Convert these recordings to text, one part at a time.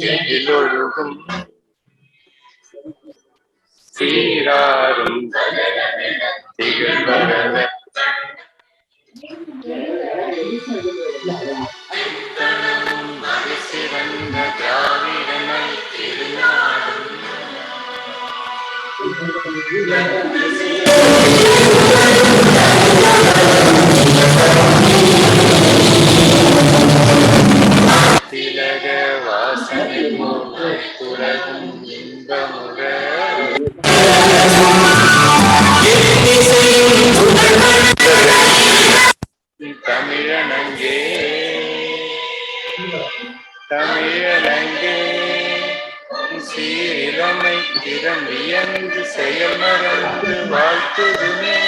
நெஞ்சிலொழுகும் சீராரும் திகழ்வரத சிறந்த திராவிடமை திருநாடும் திலக வாசனை புலகும் இன்பமுக தமிழனங்கே தமிழனங்கே சீரிழமை திறம்பியன்று செயல் மறந்து வாழ்த்துதுமே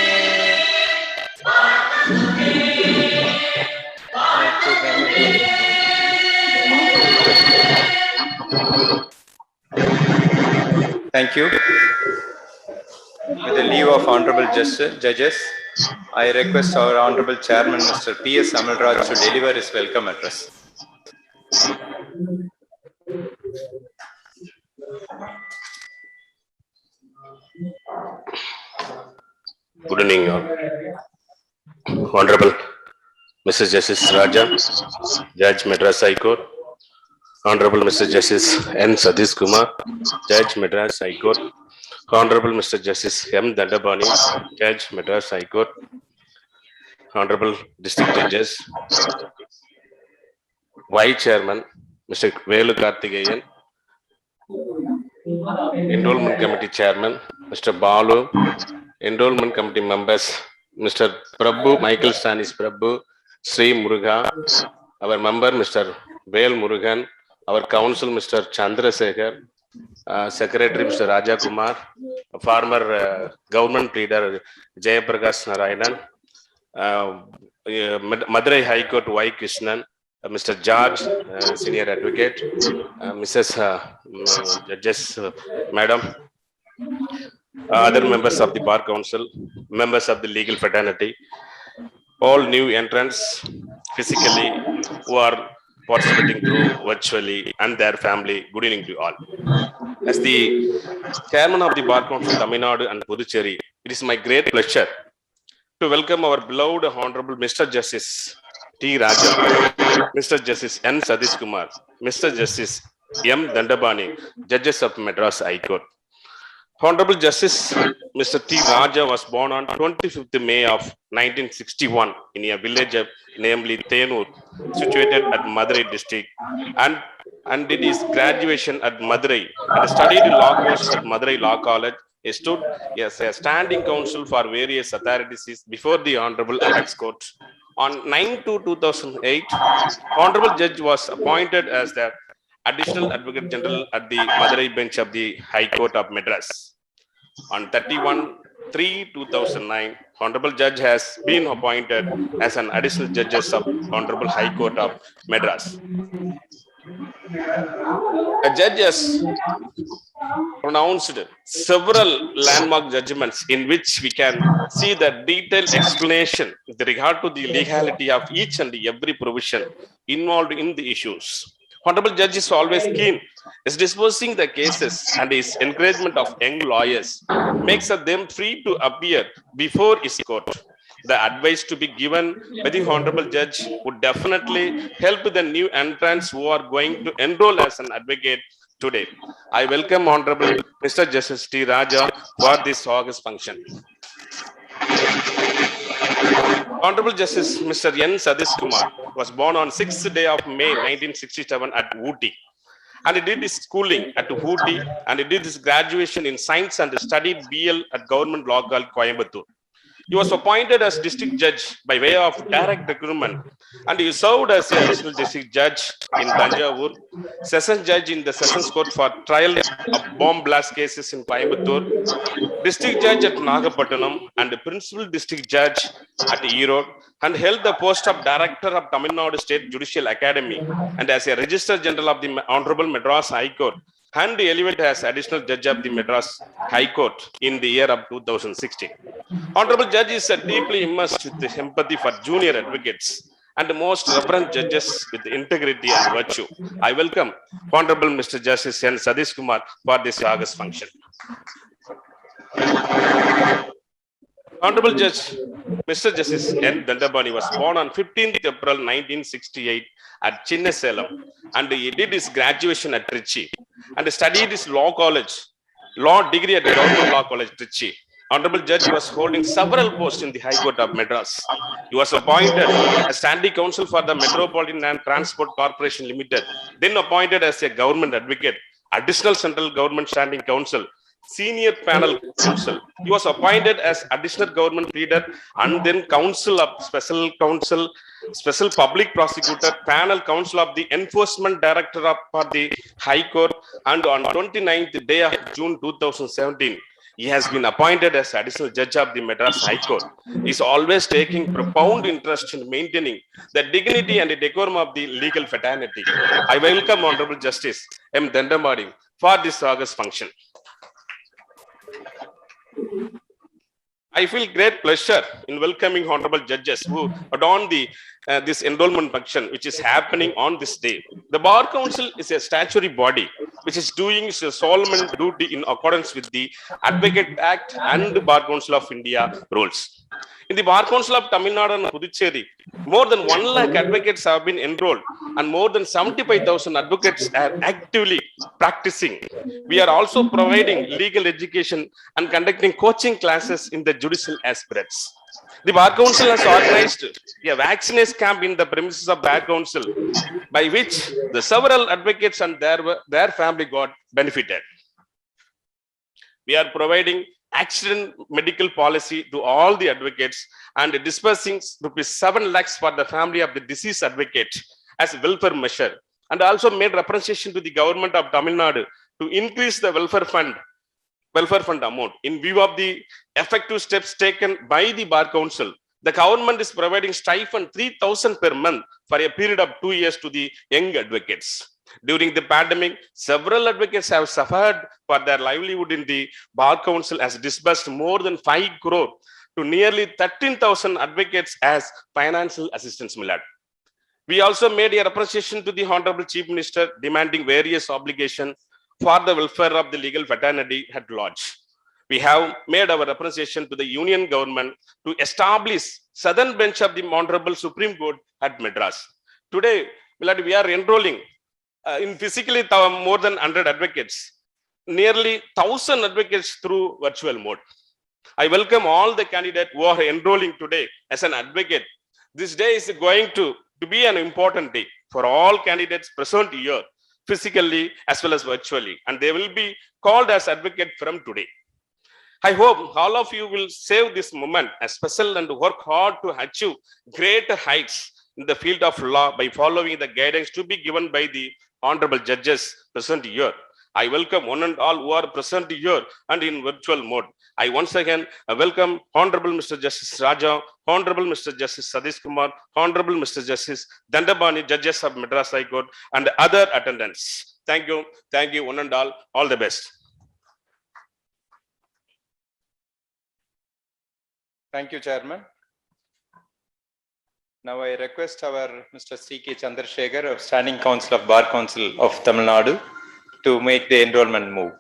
Thank you. With the leave of Honorable Judges, I request our Honorable Chairman, Mr. P.S. Amalraj, to deliver his welcome address. Good evening, Honorable Mr. Justice Raja, Judge Madras High Court, Honorable Mr. Justice N. Sadish Kumar, Judge Madras High Court, Honorable Mr. Justice M. Dandapani, Judge Madras High Court, Honorable District Judges, Vice Chairman Mr. Velu Karthikeyan, Enrollment Committee Chairman Mr. Balu, Enrollment Committee members Mr. Prabhu, Michael Stanis Prabhu, Sri Muruga, our member Mr. Vel Murugan, our counsel Mr. Chandrasekhar, Secretary Mr. Raja Kumar, former government leader Jayaprakash Narayanan, Madurai High Court Y. Krishnan, Mr. George, Senior Advocate, Mrs. Judges, Madam, other members of the Bar Council, members of the legal fraternity, all new entrants physically who are participating through virtually and their family, good evening to you all. As the Chairman of the Bar Council, Tamil Nadu and Puducherry, it is my great pleasure to welcome our beloved Honorable Mr. Justice T. Raja, Mr. Justice N. Sadish Kumar, Mr. Justice M. Dandapani, Judges of Madras High Court. Honorable Justice Mr. T. Raja was born on 25th May of 1961 in a village namely Thenur, situated at Madurai district, and did his graduation at Madurai and studied law course at Madurai Law College. He stood as a standing counsel for various authorities before the Honorable Apex Court. On 9/2/2008, Honorable Judge was appointed as the Additional Advocate General at the Madurai bench of the High Court of Madras. On 31/3/2009, Honorable Judge has been appointed as an Additional Judges of Honorable High Court of Madras. A judge has pronounced several landmark judgments in which we can see the detailed explanation with regard to the legality of each and every provision involved in the issues. Honorable Judge is always keen is disposing the cases, and his encouragement of young lawyers makes them free to appear before his court. The advice to be given by the Honorable Judge would definitely help the new entrants who are going to enroll as an advocate today. I welcome Honorable Mr. Justice T. Raja for this August function. Honorable Justice Mr. N. Sadish Kumar was born on 6th day of May 1967 at Ooty, and he did his schooling at Ooty, and he did his graduation in science and studied BL at Government Law College, Coimbatore. He was appointed as district judge by way of direct recruitment, and he served as a additional district judge in Tanjavur, session judge in the Sessions Court for trial of bomb blast cases in Coimbatore, district judge at Nagapattinam, and the principal district judge at Erode, and held the post of director of Tamil Nadu State Judicial Academy, and as a Registrar General of the Honorable Madras High Court, and elevated as additional judge of the Madras High Court in the year of 2016. Honorable Judge is deeply immersed with empathy for junior advocates and the most reverend judges with integrity and virtue. I welcome Honorable Mr. Justice N. Sadish Kumar for this August function. Honorable Judge Mr. Justice N. Dandapani was born on 15th April 1968 at Chinnasalem, and he did his graduation at Trichy and studied his law degree at Government Law College, Trichy. Honorable Judge was holding several posts in the High Court of Madras. He was appointed as Standing Counsel for the Metropolitan and Transport Corporation Limited, then appointed as a Government Advocate, Additional Central Government Standing Counsel, Senior Panel Counsel. He was appointed as Additional Government Leader and then Counsel of Special Counsel, Special Public Prosecutor, Panel Counsel of the Enforcement Director for the High Court, and on 29th day of June 2017, he has been appointed as Additional Judge of the Madras High Court. He is always taking profound interest in maintaining the dignity and the decorum of the legal fraternity. I welcome Honorable Justice M. Dandapani for this August function. I feel great pleasure in welcoming honorable judges who adorn this enrollment function which is happening on this day. The Bar Council is a statutory body which is doing its solemn duty in accordance with the Advocate Act and the Bar Council of India rules. In the Bar Council of Tamil Nadu and Puducherry, more than 1 lakh advocates have been enrolled and more than 75,000 advocates are actively practicing. We are also providing legal education and conducting coaching classes in the judicial aspirants. The Bar Council has organized a vaccination camp in the premises of Bar Council, by which the several advocates and their family got benefited. We are providing accident medical policy to all the advocates and dispersing ₹7 lakhs for the family of the deceased advocate as a welfare measure, and also made representation to the government of Tamil Nadu to increase the welfare fund amount. In view of the effective steps taken by the Bar Council, the government is providing stipend 3,000 per month for a period of 2 years to the young advocates. During the pandemic, several advocates have suffered for their livelihood in the Bar Council has disbursed more than 5 crore to nearly 13,000 advocates as financial assistance. We also made a representation to the Honorable Chief Minister demanding various obligations for the welfare of the legal fraternity at large. We have made our representation to the Union government to establish Southern Bench of the Honorable Supreme Court at Madras. Today, we are enrolling in physically more than 100 advocates, nearly 1,000 advocates through virtual mode. I welcome all the candidates who are enrolling today as an advocate. This day is going to be an important day for all candidates present here, physically as well as virtually, and they will be called as advocate from today. I hope all of you will save this moment as special and work hard to achieve greater heights in the field of law by following the guidance to be given by the honorable judges present here. I welcome one and all who are present here and in virtual mode. I once again welcome Honorable Mr. Justice Raja, Honorable Mr. Justice Sadish Kumar, Honorable Mr. Justice Dandapani, judges of Madras High Court, and other attendants. Thank you one and all the best. Thank you, Chairman. Now I request our Mr. C.K. Chandrasekhar of Standing Counsel of Bar Council of Tamil Nadu to make the enrollment move.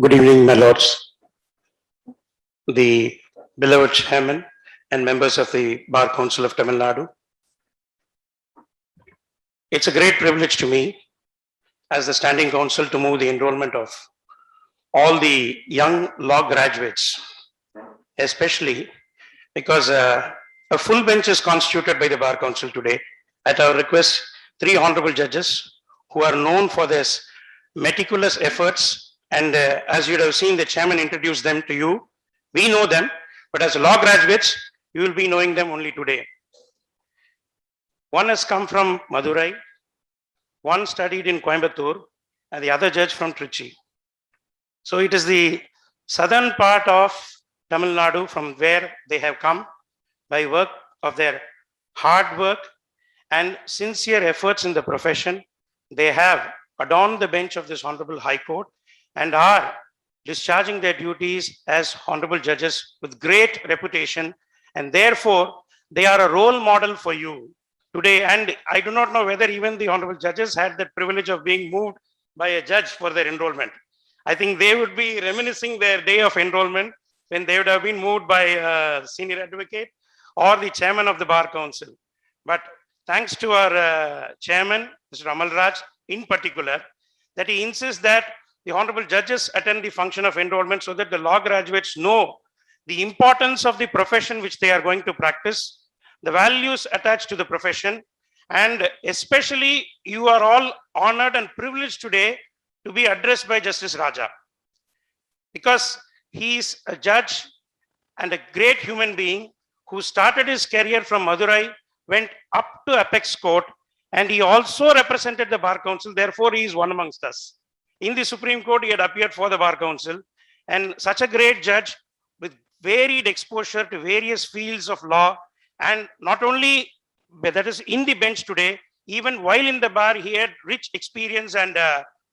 Good evening, my lords, the beloved chairman and members of the Bar Council of Tamil Nadu. It's a great privilege to me as the Standing Counsel to move the enrollment of all the young law graduates, especially because a full bench is constituted by the Bar Council today. At our request, 3 honorable judges who are known for their meticulous efforts, and as you have seen the chairman introduce them to you, we know them, but as law graduates, you will be knowing them only today. One has come from Madurai, one studied in Coimbatore, and the other judge from Trichy. So it is the southern part of Tamil Nadu from where they have come by work of their hard work and sincere efforts in the profession. They have adorned the bench of this Honorable High Court and are discharging their duties as honorable judges with great reputation, and therefore they are a role model for you today. And I do not know whether even the honorable judges had that privilege of being moved by a judge for their enrollment. I think they would be reminiscing their day of enrollment when they would have been moved by a senior advocate or the chairman of the Bar Council. But thanks to our chairman, Mr. Amal Raj, in particular, that he insists that the honorable judges attend the function of enrollment so that the law graduates know the importance of the profession which they are going to practice, the values attached to the profession, and especially you are all honored and privileged today to be addressed by Justice Raja, because he is a judge and a great human being who started his career from Madurai, went up to Apex Court, and he also represented the Bar Council. Therefore, he is one amongst us. In the Supreme Court, he had appeared for the Bar Council, and such a great judge with varied exposure to various fields of law, and not only that is in the bench today, even while in the bar, he had rich experience and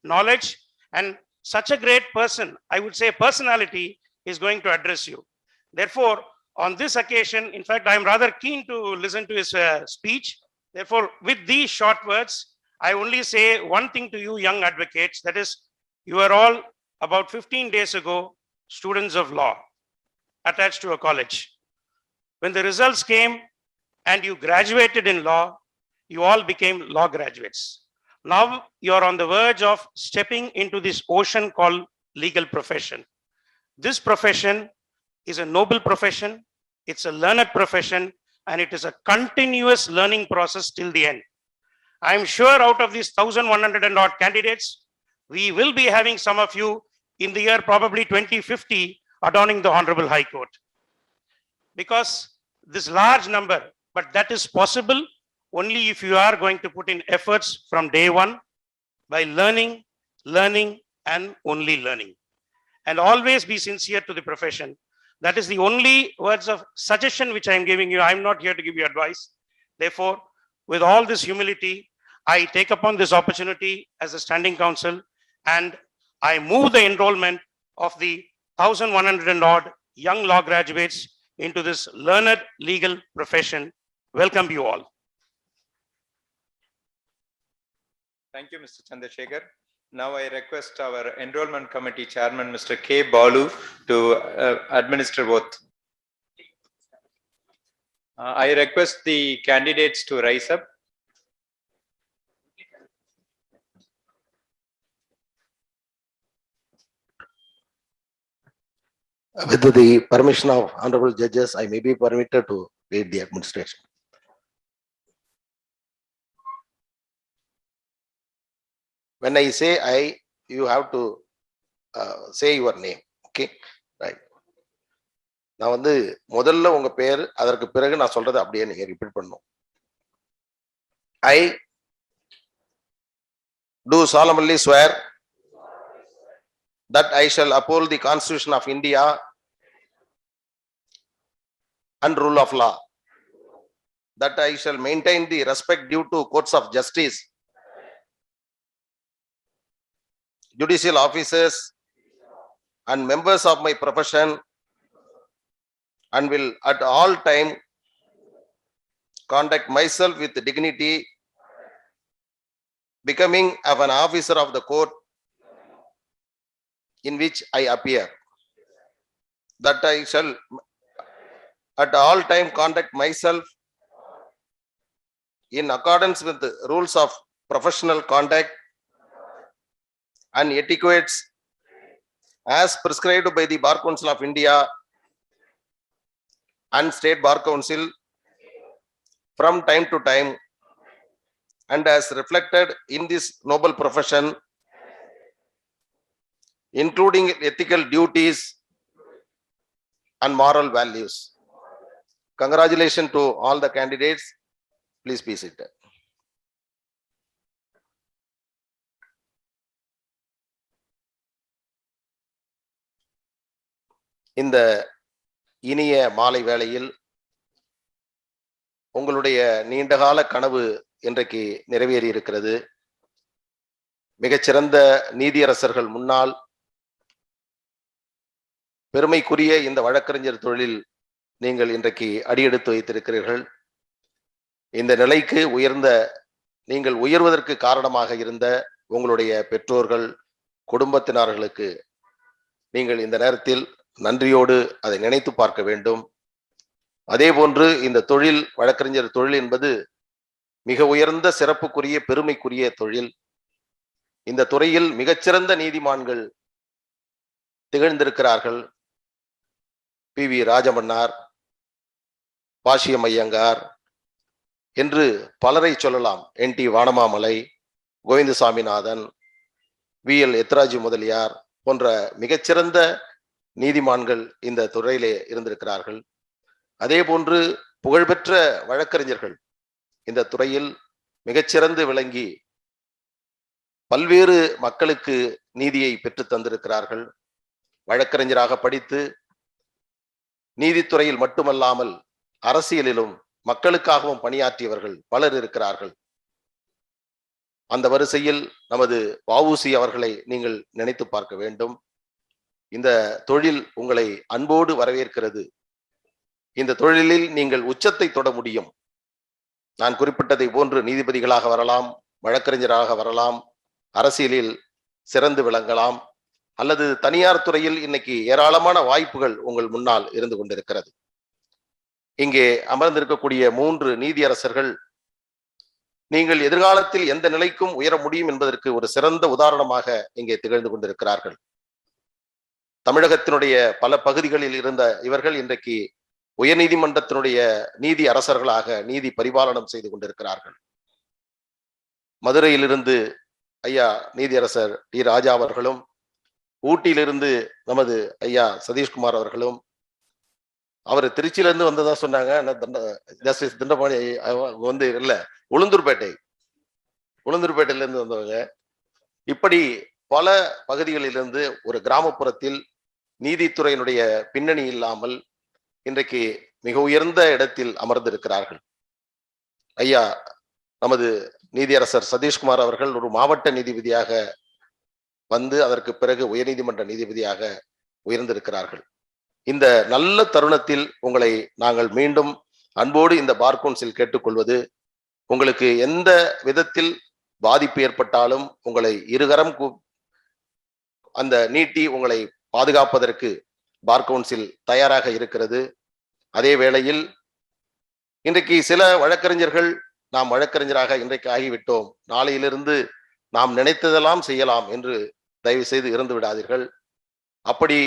knowledge, and such a great person, I would say personality, is going to address you. Therefore, on this occasion, in fact, I am rather keen to listen to his speech. Therefore, with these short words, I only say one thing to you young advocates, that is, you are all about 15 days ago, students of law attached to a college. When the results came and you graduated in law, you all became law graduates. Now you are on the verge of stepping into this ocean called legal profession. This profession is a noble profession, it's a learned profession, and it is a continuous learning process till the end. I am sure out of these 1,100 and odd candidates, we will be having some of you in the year probably 2050 adorning the Honorable High Court. Because this large number, but that is possible only if you are going to put in efforts from day one by learning, and only learning. And always be sincere to the profession. That is the only words of suggestion which I am giving you. I am not here to give you advice. Therefore, with all this humility, I take upon this opportunity as a standing counsel, and I move the enrollment of the 1,100 and odd young law graduates into this learned legal profession. Welcome you all. Thank you, Mr. Chandrasekhar. Now I request our enrollment committee chairman, Mr. K. Balu, to administer oath. I request the candidates to rise up. With the permission of honorable judges, I may be permitted to read the administration. When I say I, you have to say your name. Okay, right. நான் வந்து முதல்ல உங்க பேர், அதற்கு பிறகு நான் சொல்றது அப்படியே நீங்க ரிப்பீட் பண்ணணும். I do solemnly swear that I shall uphold the Constitution of India and rule of law, that I shall maintain the respect due to courts of justice, judicial officers, and members of my profession, and will at all time conduct myself with dignity, becoming of an officer of the court in which I appear, that I shall at all time conduct myself in accordance with the rules of professional conduct and etiquettes as prescribed by the Bar Council of India and State Bar Council from time to time, and as reflected in this noble profession, including ethical duties and moral values. Congratulations to all the candidates. Please be seated. இந்த இனிய மாலை வேளையில் உங்களுடைய நீண்டகால கனவு இன்றைக்கு நிறைவேறி இருக்கிறது. மிகச்சிறந்த நீதியரசர்கள் முன்னால் பெருமைக்குரிய இந்த வழக்கறிஞர் தொழிலில் நீங்கள் இன்றைக்கு அடியெடுத்து வைத்திருக்கிறீர்கள். இந்த நிலைக்கு நீங்கள் உயர்வதற்கு காரணமாக இருந்த உங்களுடைய பெற்றோர்கள், குடும்பத்தினர்களுக்கு நீங்கள் இந்த நேரத்தில் நன்றியோடு அதை நினைத்து பார்க்க வேண்டும். அதே போன்று இந்த தொழில், வழக்கறிஞர் தொழில் என்பது மிக உயர்ந்த சிறப்புக்குரிய பெருமைக்குரிய தொழில். இந்த துறையில் மிகச்சிறந்த நீதிமான்கள் திகழ்ந்திருக்கிறார்கள். PV ராஜமன்னார், பாஷ்யம் ஐயங்கார் என்று பலரை சொல்லலாம். NT வானமாமலை, கோவிந்தசாமிநாதன், VL எத்ராஜி முதலியார் போன்ற மிகச்சிறந்த நீதிமான்கள் இந்த துறையிலே இருந்திருக்கிறார்கள். அதே போன்று புகழ்பெற்ற வழக்கறிஞர்கள் இந்த துறையில் மிகச்சிறந்து விளங்கி பல்வேறு மக்களுக்கு நீதியை பெற்று தந்திருக்கிறார்கள். வழக்கறிஞராக படித்து நீதித்துறையில் மட்டுமல்லாமல் அரசியலிலும் மக்களுக்காகவும் பணியாற்றியவர்கள் பலர் இருக்கிறார்கள். அந்த வரிசையில் நமது வ.உ.சி. அவர்களை நீங்கள் நினைத்து பார்க்க வேண்டும். இந்த தொழில் உங்களை அன்போடு வரவேற்கிறது. இந்த தொழிலில் நீங்கள் உச்சத்தை தொட முடியும். நான் குறிப்பிட்டதை போன்று நீதிபதிகளாக வரலாம், வழக்கறிஞராக வரலாம், அரசியலில் சிறந்து விளங்கலாம், அல்லது தனியார் துறையில் இன்னைக்கு ஏராளமான வாய்ப்புகள் உங்கள் முன்னால் இருந்து கொண்டிருக்கிறது. இங்கே அமர்ந்திருக்கக்கூடிய 3 நீதியரசர்கள் நீங்கள் எதிர்காலத்தில் எந்த நிலைக்கும் உயர முடியும் என்பதற்கு ஒரு சிறந்த உதாரணமாக இங்கே திகழ்ந்து கொண்டிருக்கிறார்கள். தமிழகத்தினுடைய பல பகுதிகளில் இருந்த இவர்கள் இன்றைக்கு உயர்நீதிமன்றத்தினுடைய நீதி அரசர்களாக நீதி பரிபாலனம் செய்து கொண்டிருக்கிறார்கள். மதுரையிலிருந்து ஐயா நீதியரசர் டி. ராஜா அவர்களும், ஊட்டியிலிருந்து நமது ஐயா சதீஷ்குமார் அவர்களும், அவர் திருச்சியிலிருந்து வந்ததா சொன்னாங்க. ஜஸ்டிஸ் திண்டபாணி வந்து இல்ல, உளுந்தூர்பேட்டையில இருந்து வந்தவங்க. இப்படி பல பகுதிகளிலிருந்து ஒரு கிராமப்புறத்தில் நீதித்துறையினுடைய பின்னணி இல்லாமல் இன்றைக்கு மிக உயர்ந்த இடத்தில் அமர்ந்திருக்கிறார்கள். ஐயா நமது நீதியரசர் சதீஷ்குமார் அவர்கள் ஒரு மாவட்ட நீதிபதியாக வந்து அதற்கு பிறகு உயர்நீதிமன்ற நீதிபதியாக உயர்ந்திருக்கிறார்கள். இந்த நல்ல தருணத்தில் உங்களை நாங்கள் மீண்டும் அன்போடு இந்த பார் கவுன்சில் கேட்டுக்கொள்வது, உங்களுக்கு எந்த விதத்தில் பாதிப்பு ஏற்பட்டாலும் உங்களை இருகரம் அந்த நீட்டி உங்களை பாதுகாப்பதற்கு பார் கவுன்சில் தயாராக இருக்கிறது. அதே வேளையில் இன்றைக்கு சில வழக்கறிஞர்கள் நாம் வழக்கறிஞராக இன்றைக்கு ஆகிவிட்டோம், நாளையிலிருந்து நாம் நினைத்ததெல்லாம் செய்யலாம் என்று தயவு செய்து இருந்து விடாதீர்கள். அப்படி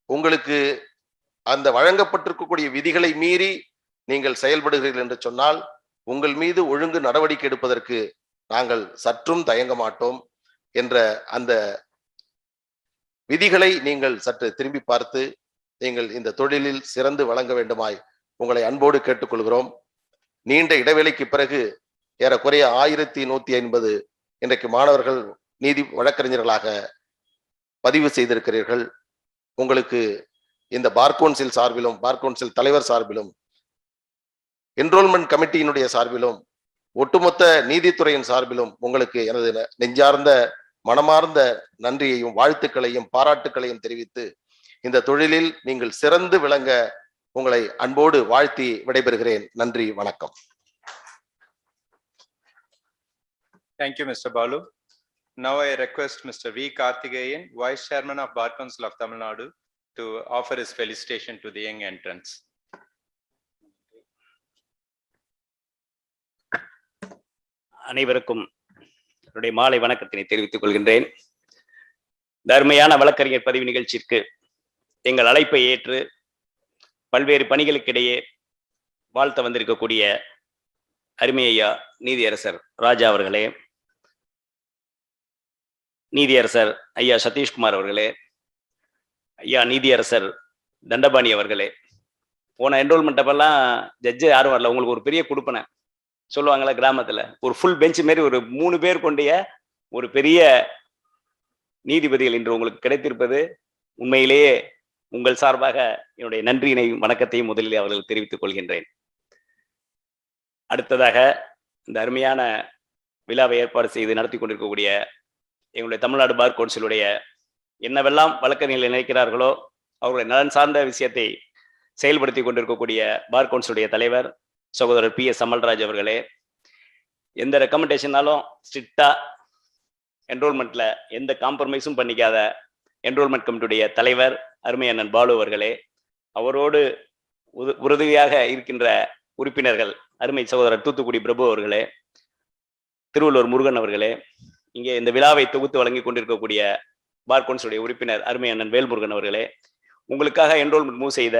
உங்களுக்கு அந்த வழங்கப்பட்டிருக்கக்கூடிய விதிகளை மீறி நீங்கள் செயல்படுகிறீர்கள் என்று சொன்னால் உங்கள் மீது ஒழுங்கு நடவடிக்கை எடுப்பதற்கு நாங்கள் சற்றும் தயங்க மாட்டோம் என்ற அந்த விதிகளை நீங்கள் சற்று திரும்பி பார்த்து நீங்கள் இந்த தொழிலில் சிறந்து வழங்க வேண்டுமாய் உங்களை அன்போடு கேட்டுக்கொள்கிறோம். நீண்ட இடைவேளைக்கு பிறகு ஏறக்குறைய 1150 இன்றைக்கு மாணவர்கள் நீதி வழக்கறிஞர்களாக பதிவு செய்திருக்கிறீர்கள். உங்களுக்கு இந்த பார் கவுன்சில் சார்பிலும், பார் கவுன்சில் தலைவர் சார்பிலும், என்ரோல்மெண்ட் கமிட்டியினுடைய சார்பிலும், ஒட்டுமொத்த நீதித்துறையின் சார்பிலும் உங்களுக்கு எனது நெஞ்சார்ந்த மனமார்ந்த நன்றியையும் வாழ்த்துக்களையும் பாராட்டுக்களையும் தெரிவித்து இந்த தொழிலில் நீங்கள் சிறந்து விளங்க உங்களை அன்போடு வாழ்த்தி விடைபெறுகிறேன். நன்றி, வணக்கம். Thank you, Mr. Balu. Now I request Mr. V. Karthikeyan, Vice Chairman of Bar Council of Tamil Nadu, to offer his felicitation to the young entrants. அனைவருக்கும் என்னுடைய மாலை வணக்கத்தினை தெரிவித்துக் கொள்கின்றேன். தர்மையான வழக்கறிஞர் பதிவு நிகழ்ச்சிக்கு எங்கள் அழைப்பை ஏற்று பல்வேறு பணிகளுக்கிடையே வாழ்த்த வந்திருக்கக்கூடிய அருமை ஐயா நீதியரசர் ராஜா அவர்களே, நீதியரசர் ஐயா சதீஷ்குமார் அவர்களே, ஐயா நீதியரசர் தண்டபாணி அவர்களே, போன என்ரோல்மெண்ட் அப்பெல்லாம் ஜட்ஜு யாரும் வரல, உங்களுக்கு ஒரு பெரிய கொடுப்பனை சொல்லுவாங்களா கிராமத்துல, ஒரு ஃபுல் பெஞ்ச் மாரி ஒரு 3 பேர் கொண்டைய ஒரு பெரிய நீதிபதிகள் இன்று உங்களுக்கு கிடைத்திருப்பது உண்மையிலேயே உங்கள் சார்பாக என்னுடைய நன்றியினையும் வணக்கத்தையும் முதலில் அவர்களுக்கு தெரிவித்துக் கொள்கின்றேன். அடுத்ததாக இந்த அருமையான விழாவை ஏற்பாடு செய்து நடத்தி கொண்டிருக்கக்கூடிய எங்களுடைய தமிழ்நாடு பார் கவுன்சிலுடைய என்னவெல்லாம் வழக்கறிஞர்கள் நினைக்கிறார்களோ அவருடைய நலன் சார்ந்த விஷயத்தை செயல்படுத்தி கொண்டிருக்கக்கூடிய பார் கவுன்சிலுடைய தலைவர் சகோதரர் PS அமல்ராஜ் அவர்களே, எந்த ரெக்கமெண்டேஷனாலும் ஸ்ட்ரிக்டா என்ரோல்மெண்ட்ல எந்த காம்ப்ரமைஸும் பண்ணிக்காத என்ரோல்மெண்ட் கமிட்டியுடைய தலைவர் அருமை அண்ணன் பாலு அவர்களே, அவரோடு உறுதியாக இருக்கின்ற உறுப்பினர்கள் அருமை சகோதரர் தூத்துக்குடி பிரபு அவர்களே, திருவள்ளூர் முருகன் அவர்களே, இங்கே இந்த விழாவை தொகுத்து வழங்கி கொண்டிருக்கக்கூடிய பார் கவுன்சிலுடைய உறுப்பினர் அருமை அண்ணன் வேல்முருகன் அவர்களே, உங்களுக்காக என்ரோல்மெண்ட் மூவ் செய்த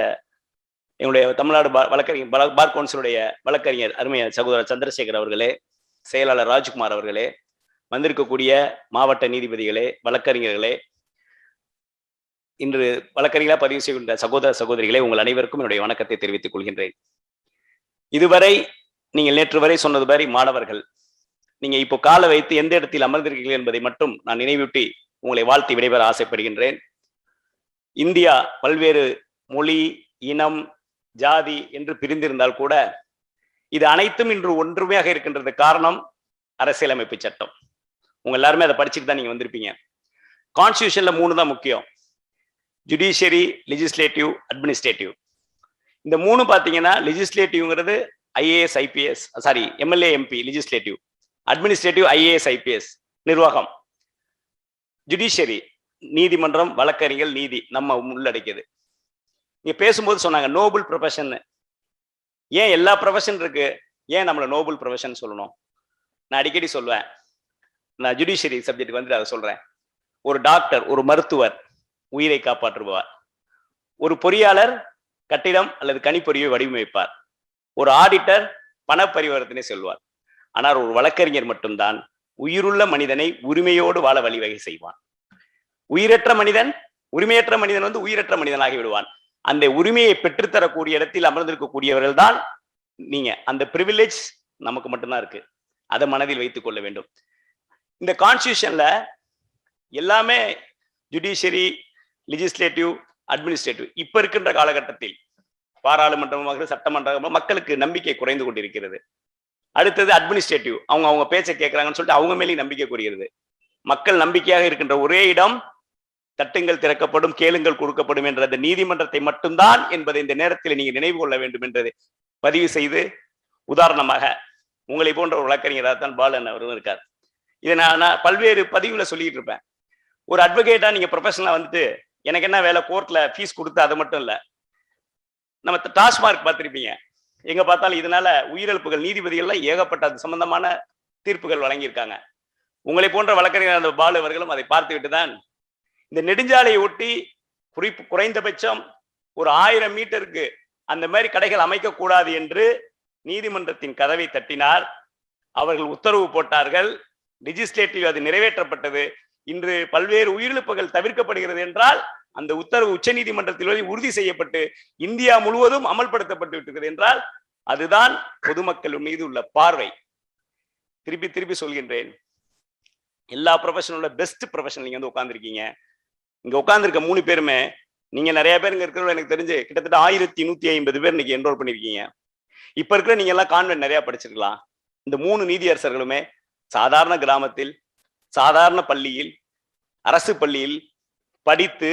எங்களுடைய தமிழ்நாடு வழக்கறிஞர் பார் கவுன்சிலுடைய வழக்கறிஞர் அருமை சகோதரர் சந்திரசேகர் அவர்களே, செயலாளர் ராஜ்குமார் அவர்களே, வந்திருக்கக்கூடிய மாவட்ட நீதிபதிகளே, வழக்கறிஞர்களே, இன்று வழக்கறிஞர்களாக பதிவு செய்கின்ற சகோதர சகோதரிகளே, உங்கள் அனைவருக்கும் என்னுடைய வணக்கத்தை தெரிவித்துக் கொள்கின்றேன். இதுவரை நீங்கள் நேற்று வரை சொன்னது மாதிரி மாணவர்கள், நீங்க இப்போ காலை வைத்து எந்த இடத்தில் அமர்ந்திருக்கிறீர்கள் என்பதை மட்டும் நான் நினைவூட்டி உங்களை வாழ்த்தி விடைபெற ஆசைப்படுகின்றேன். இந்தியா பல்வேறு மொழி, இனம், ஜாதி என்று பிரிந்திருந்தால் கூட இது அனைத்தும் இன்று ஒன்றுமையாக இருக்கின்றது. காரணம் அரசியலமைப்பு சட்டம். உங்க எல்லாருமே அதை படிச்சுட்டு தான் நீங்க வந்திருப்பீங்க. கான்ஸ்டியூஷன்ல 3 தான் முக்கியம்: ஜுடிஷியரி, லெஜிஸ்லேட்டிவ், அட்மினிஸ்ட்ரேட்டிவ். இந்த 3 பாத்தீங்கன்னா லெஜிஸ்லேட்டிவ்ங்கிறது IAS IPS, sorry MLA MP legislative, administrative IAS IPS நிர்வாகம், ஜுடிஷியரி நீதிமன்றம், வழக்கறிஞர், நீதி நம்ம உள்ளடக்கியது. நீங்க பேசும்போது சொன்னாங்க நோபல் ப்ரொஃபஷன். ஏன் எல்லா ப்ரொஃபஷன் இருக்கு, ஏன் நம்மள நோபல் ப்ரொஃபஷன் சொல்லணும்? நான் அடிக்கடி சொல்லுவேன், நான் ஜுடிஷியரி சப்ஜெக்ட் வந்து அதை சொல்றேன். ஒரு டாக்டர், ஒரு மருத்துவர் உயிரை காப்பாற்றுவார். ஒரு பொறியாளர் கட்டிடம் அல்லது கணிப்பொறியை வடிவமைப்பார். ஒரு ஆடிட்டர் பண பரிவர்த்தனை சொல்வார். ஆனால் ஒரு வழக்கறிஞர் மட்டும்தான் உயிருள்ள மனிதனை உரிமையோடு வாழ வழிவகை செய்வான். உயிரற்ற மனிதன், உரிமையற்ற மனிதன் வந்து உயிரற்ற மனிதனாகி விடுவான். அந்த உரிமையை பெற்றுத்தரக்கூடிய இடத்தில் அமர்ந்திருக்கக்கூடியவர்கள் தான் நீங்க. அந்த பிரிவிலேஜ் நமக்கு மட்டும்தான் இருக்கு. அதை மனதில் வைத்துக் கொள்ள வேண்டும். இந்த கான்ஸ்டியூஷன்ல எல்லாமே ஜுடிஷியரி, லெஜிஸ்லேட்டிவ், அட்மினிஸ்ட்ரேட்டிவ். இப்ப இருக்கின்ற காலகட்டத்தில் பாராளுமன்றமாக, சட்டமன்றமாக மக்களுக்கு நம்பிக்கை குறைந்து கொண்டிருக்கிறது. அடுத்தது அட்மினிஸ்ட்ரேட்டிவ். அவங்க பேச்சை கேட்கறாங்கன்னு சொல்லிட்டு அவங்க மேலேயும் நம்பிக்கை கூறுகிறது. மக்கள் நம்பிக்கையாக இருக்கின்ற ஒரே இடம் தட்டுங்கள் திறக்கப்படும், கேளுங்கள் கொடுக்கப்படும் என்ற அந்த நீதிமன்றத்தை மட்டும்தான் என்பதை இந்த நேரத்தில் நீங்க நினைவு கொள்ள வேண்டும் என்றதை பதிவு செய்து, உதாரணமாக உங்களை போன்ற ஒரு வழக்கறிஞராக தான் பாலன் அவரும் இருக்கார். இதை நான் பல்வேறு பதிவுல சொல்லிட்டு இருப்பேன். ஒரு அட்வொகேட்டா நீங்க ப்ரொஃபஷனலா வந்துட்டு எனக்கு என்ன வேலை, கோர்ட்ல ஃபீஸ் கொடுத்து அது மட்டும் இல்ல, நம்ம டாஸ்மார்க் பார்த்திருப்பீங்க. எங்க பார்த்தாலும் இதனால உயிரிழப்புகள், நீதிபதிகள்லாம் ஏகப்பட்ட அது சம்பந்தமான தீர்ப்புகள் வழங்கியிருக்காங்க. உங்களை போன்ற வழக்கறிஞர் பாலு அவர்களும் அதை பார்த்துவிட்டு தான் இந்த நெடுஞ்சாலையை ஒட்டி குறைந்தபட்சம் ஒரு 1000 மீட்டருக்கு அந்த மாதிரி கடைகள் அமைக்க கூடாது என்று நீதிமன்றத்தின் கதவை தட்டினார். அவர்கள் உத்தரவு போட்டார்கள். லெஜிஸ்லேட்டிவ் அது நிறைவேற்றப்பட்டது. இன்று பல்வேறு உயிரிழப்புகள் தவிர்க்கப்படுகிறது என்றால் அந்த உத்தரவு உச்ச நீதிமன்றத்தில் உறுதி செய்யப்பட்டு இந்தியா முழுவதும் அமல்படுத்தப்பட்டு விட்டது என்றால் அதுதான் பொதுமக்கள் மீது உள்ள பார்வை. திருப்பி திருப்பி சொல்கின்றேன், எல்லா ப்ரொஃபஷனோட பெஸ்ட் ப்ரொஃபஷனல் நீங்க வந்து உட்கார்ந்துருக்கீங்க. இங்க உட்கார்ந்துருக்க 3 பேருமே நீங்க நிறைய பேர் இங்க இருக்கிறவங்க எனக்கு தெரிஞ்சு கிட்டத்தட்ட 1150 பேர் இன்னைக்கு என்ரோல் பண்ணிருக்கீங்க. இப்ப இருக்கிற நீங்க எல்லாம் கான்வென்ட் நிறைய படிச்சிருக்கலாம். இந்த 3 நீதியரசர்களுமே சாதாரண கிராமத்தில், சாதாரண பள்ளியில், அரசு பள்ளியில் படித்து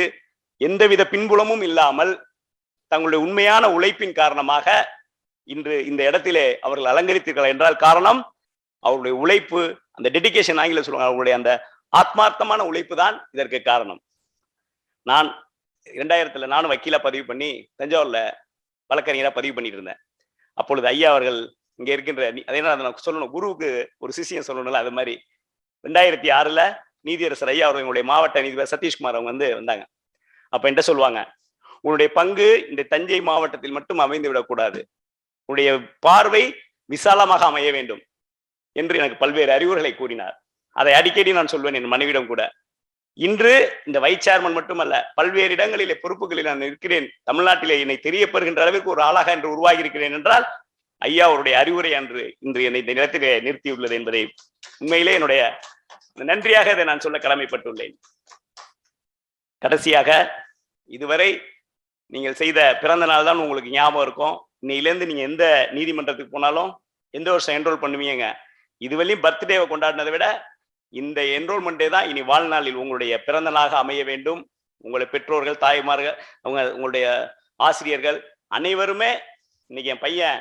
எந்தவித பின்புலமும் இல்லாமல் தங்களுடைய உண்மையான உழைப்பின் காரணமாக இன்று இந்த இடத்திலே அவர்கள் அலங்கரித்தீர்கள் என்றால் காரணம் அவருடைய உழைப்பு, அந்த டெடிகேஷன் ஆங்கில சொல்லுவாங்க, அவருடைய அந்த ஆத்மார்த்தமான உழைப்பு தான் இதற்கு காரணம். நான் 2000 நானும் வக்கீலா பதிவு பண்ணி தஞ்சாவூர்ல வழக்கறிஞரா பதிவு பண்ணிட்டு இருந்தேன். அப்பொழுது ஐயா அவர்கள் இங்க இருக்கின்ற, அதே நான் சொல்லணும், குருவுக்கு ஒரு சிஷியம் சொல்லணும்ல, அது மாதிரி 2006 நீதியரசர் ஐயா அவர்கள் எங்களுடைய மாவட்ட நீதிபதி சதீஷ்குமார் அவங்க வந்தாங்க. அப்ப என்கிட்ட சொல்லுவாங்க, உன்னுடைய பங்கு இந்த தஞ்சை மாவட்டத்தில் மட்டும் அமைந்து விடக்கூடாது, உன்னுடைய பார்வை விசாலமாக அமைய வேண்டும் என்று எனக்கு பல்வேறு அறிவுரைகளை கூறினார். அதை அடிக்கடி நான் சொல்வேன் என் மனைவிடம் கூட. இன்று இந்த வைஸ் சேர்மன் மட்டுமல்ல, பல்வேறு இடங்களிலே பொறுப்புகளில் நான் இருக்கிறேன். தமிழ்நாட்டிலே என்னை தெரியப்படுகின்ற அளவிற்கு ஒரு ஆளாக என்று உருவாகி இருக்கிறேன் என்றால் ஐயா அவருடைய அறிவுரை அன்று இன்று என்னை இந்த நிலத்திலே நிறுத்தியுள்ளது என்பதை உண்மையிலே என்னுடைய நன்றியாக இதை நான் சொல்ல கடமைப்பட்டுள்ளேன். கடைசியாக, இதுவரை நீங்கள் செய்த பிறந்த நாள் தான் உங்களுக்கு ஞாபகம் இருக்கும். இன்னையிலேருந்து நீங்க எந்த நீதிமன்றத்துக்கு போனாலும் எந்த வருஷம் என்ரோல் பண்ணுவீங்க, இதுவரையும் பர்த்டேவை கொண்டாடினதை விட இந்த என்ரோல்மெண்டே தான் இனி வாழ்நாளில் உங்களுடைய பிறந்த நாளாக அமைய வேண்டும். உங்களுடைய பெற்றோர்கள், தாய்மார்கள், உங்களுடைய ஆசிரியர்கள் அனைவருமே இன்னைக்கு என் பையன்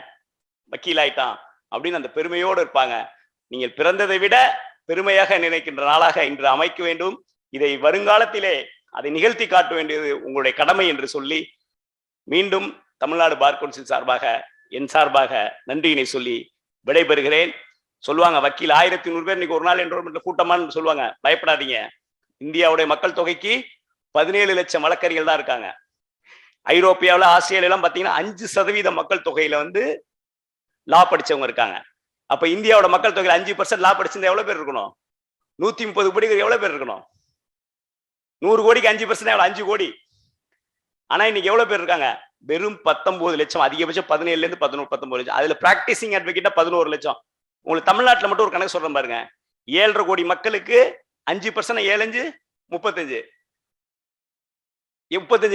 வக்கீல் ஆயிட்டான் அப்படின்னு அந்த பெருமையோடு இருப்பாங்க. நீங்கள் பிறந்ததை விட பெருமையாக நினைக்கின்ற நாளாக இன்று அமைக்க வேண்டும். இதை வருங்காலத்திலே அதை நிகழ்த்தி காட்ட வேண்டியது உங்களுடைய கடமை என்று சொல்லி மீண்டும் தமிழ்நாடு பார் கவுன்சில் சார்பாக என் சார்பாக நன்றியினை சொல்லி விடைபெறுகிறேன். சொல்லுவாங்க வக்கீல் 1100 பேர் இன்னைக்கு ஒரு நாள் என்ரோல்மெண்ட்ல கூட்டமான்னு சொல்லுவாங்க. பயப்படாதீங்க. இந்தியாவுடைய மக்கள் தொகைக்கு 17 லட்சம் வழக்கறிஞர்கள் தான் இருக்காங்க. ஐரோப்பியாவில், ஆஸ்திரேலியாலாம் பார்த்தீங்கன்னா 5% மக்கள் தொகையில வந்து லா படிச்சவங்க இருக்காங்க. அப்ப இந்தியாவோட மக்கள் தொகையில 5% லா படிச்சிருந்தா எவ்வளவு பேர் இருக்கணும்? 130 கோடிக்கு எவ்வளவு பேர் இருக்கணும்? 100 கோடிக்கு 5% எவ்வளவு? 5 கோடி. ஆனா இன்னைக்கு எவ்வளவு பேர் இருக்காங்க? வெறும் 19 லட்சம். அதிகபட்சம் 17ல இருந்து 19 லட்சம். அதுல பிராக்டிசிங் அட்வொகேட்டா 11 லட்சம். உங்களுக்கு தமிழ்நாட்டுல மட்டும் ஒரு கணக்கு சொல்றேன் பாருங்க. 7.5 கோடி மக்களுக்கு 5% 7 5 35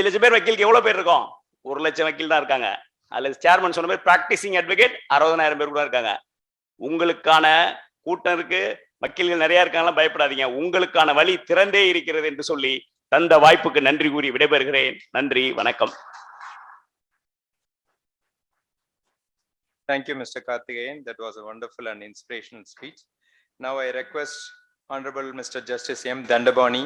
லட்சம் பேர் வக்கீலுக்கு எவ்வளவு பேர் இருக்கும்? 1 லட்சம் வக்கீல் தான் இருக்காங்க. அதுல சேர்மன் சொன்ன மாதிரி பிராக்டிசிங் அட்வொகேட் 60,000 பேர் கூட இருக்காங்க. உங்களுக்கான கூட்டம் இருக்கு, வக்கீல்கள் நிறைய இருக்காங்க, பயப்படாதீங்க. உங்களுக்கான வழி திறந்தே இருக்கிறது என்று சொல்லி தந்த வாய்ப்புக்கு நன்றி கூறி விடைபெறுகிறேன். நன்றி, வணக்கம். Thank you, Mr. Karthikeyan. That was a wonderful and inspirational speech. Now I request Honorable Mr. Justice M. Dandabani,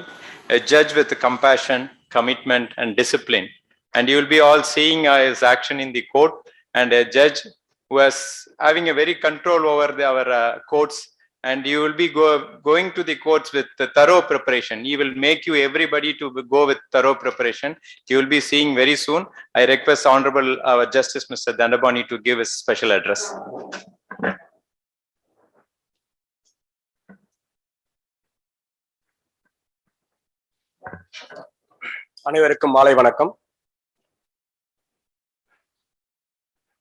a judge with compassion, commitment, and discipline. And you will be all seeing his action in the court, and a judge who is having a very control over our courts. And you will be going to the courts with the thorough preparation. He will make you everybody to go with thorough preparation. You will be seeing very soon. I request Honorable Justice Mr. Dandabani to give his special address. அனைவருக்கும் மாலை வணக்கம்.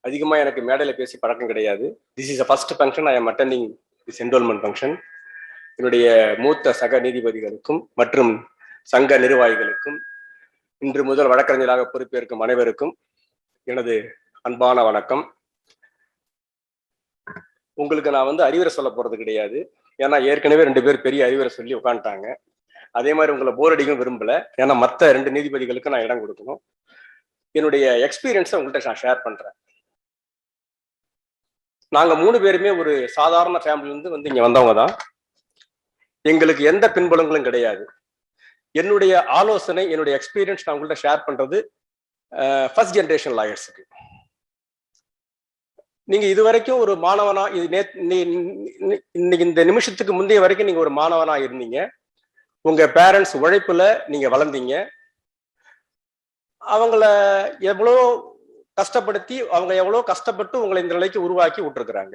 அதிகமா எனக்கு மேடையில பேசி பழக்கம் கிடையாது. This is first function I am attending this enrolment function. என்னுடைய மூத்த சக நீதிபதிகளுக்கும் மற்றும் சங்க நிர்வாகிகளுக்கும் இன்று முதல் வழக்கறிஞராக பொறுப்பேற்கும் அனைவருக்கும் எனது அன்பான வணக்கம். உங்களுக்கு நான் வந்து அறிவுரை சொல்ல போறது கிடையாது. ஏன்னா ஏற்கனவே 2 பேர் பெரிய அறிவுரை சொல்லி உட்காந்துட்டாங்க. அதே மாதிரி உங்களை போர் அடிக்கும் விரும்பல. ஏன்னா மற்ற 2 நீதிபதிகளுக்கு நான் இடம் கொடுக்கணும். என்னுடைய எக்ஸ்பீரியன்ஸை உங்கள்கிட்ட நான் ஷேர் பண்றேன். நாங்க 3 பேருமே ஒரு சாதாரண ஃபேமிலியிலிருந்து வந்து இங்க வந்தவங்க தான். எங்களுக்கு எந்த பின்புலங்களும் கிடையாது. என்னுடைய ஆலோசனை, என்னுடைய எக்ஸ்பீரியன்ஸ் நான் உங்கள்கிட்ட ஷேர் பண்றது ஃபர்ஸ்ட் ஜெனரேஷன் லாயர்ஸுக்கு. நீங்க இது வரைக்கும் ஒரு மாணவனா, இன்னைக்கு இந்த நிமிஷத்துக்கு முந்தைய வரைக்கும் நீங்க ஒரு மாணவனா இருந்தீங்க. உங்க பேரண்ட்ஸ் உழைப்புல நீங்க வளர்ந்தீங்க. அவங்கள எவ்வளோ கஷ்டப்படுத்தி, அவங்க எவ்வளோ கஷ்டப்பட்டு உங்களை இந்த நிலைக்கு உருவாக்கி விட்டுருக்குறாங்க.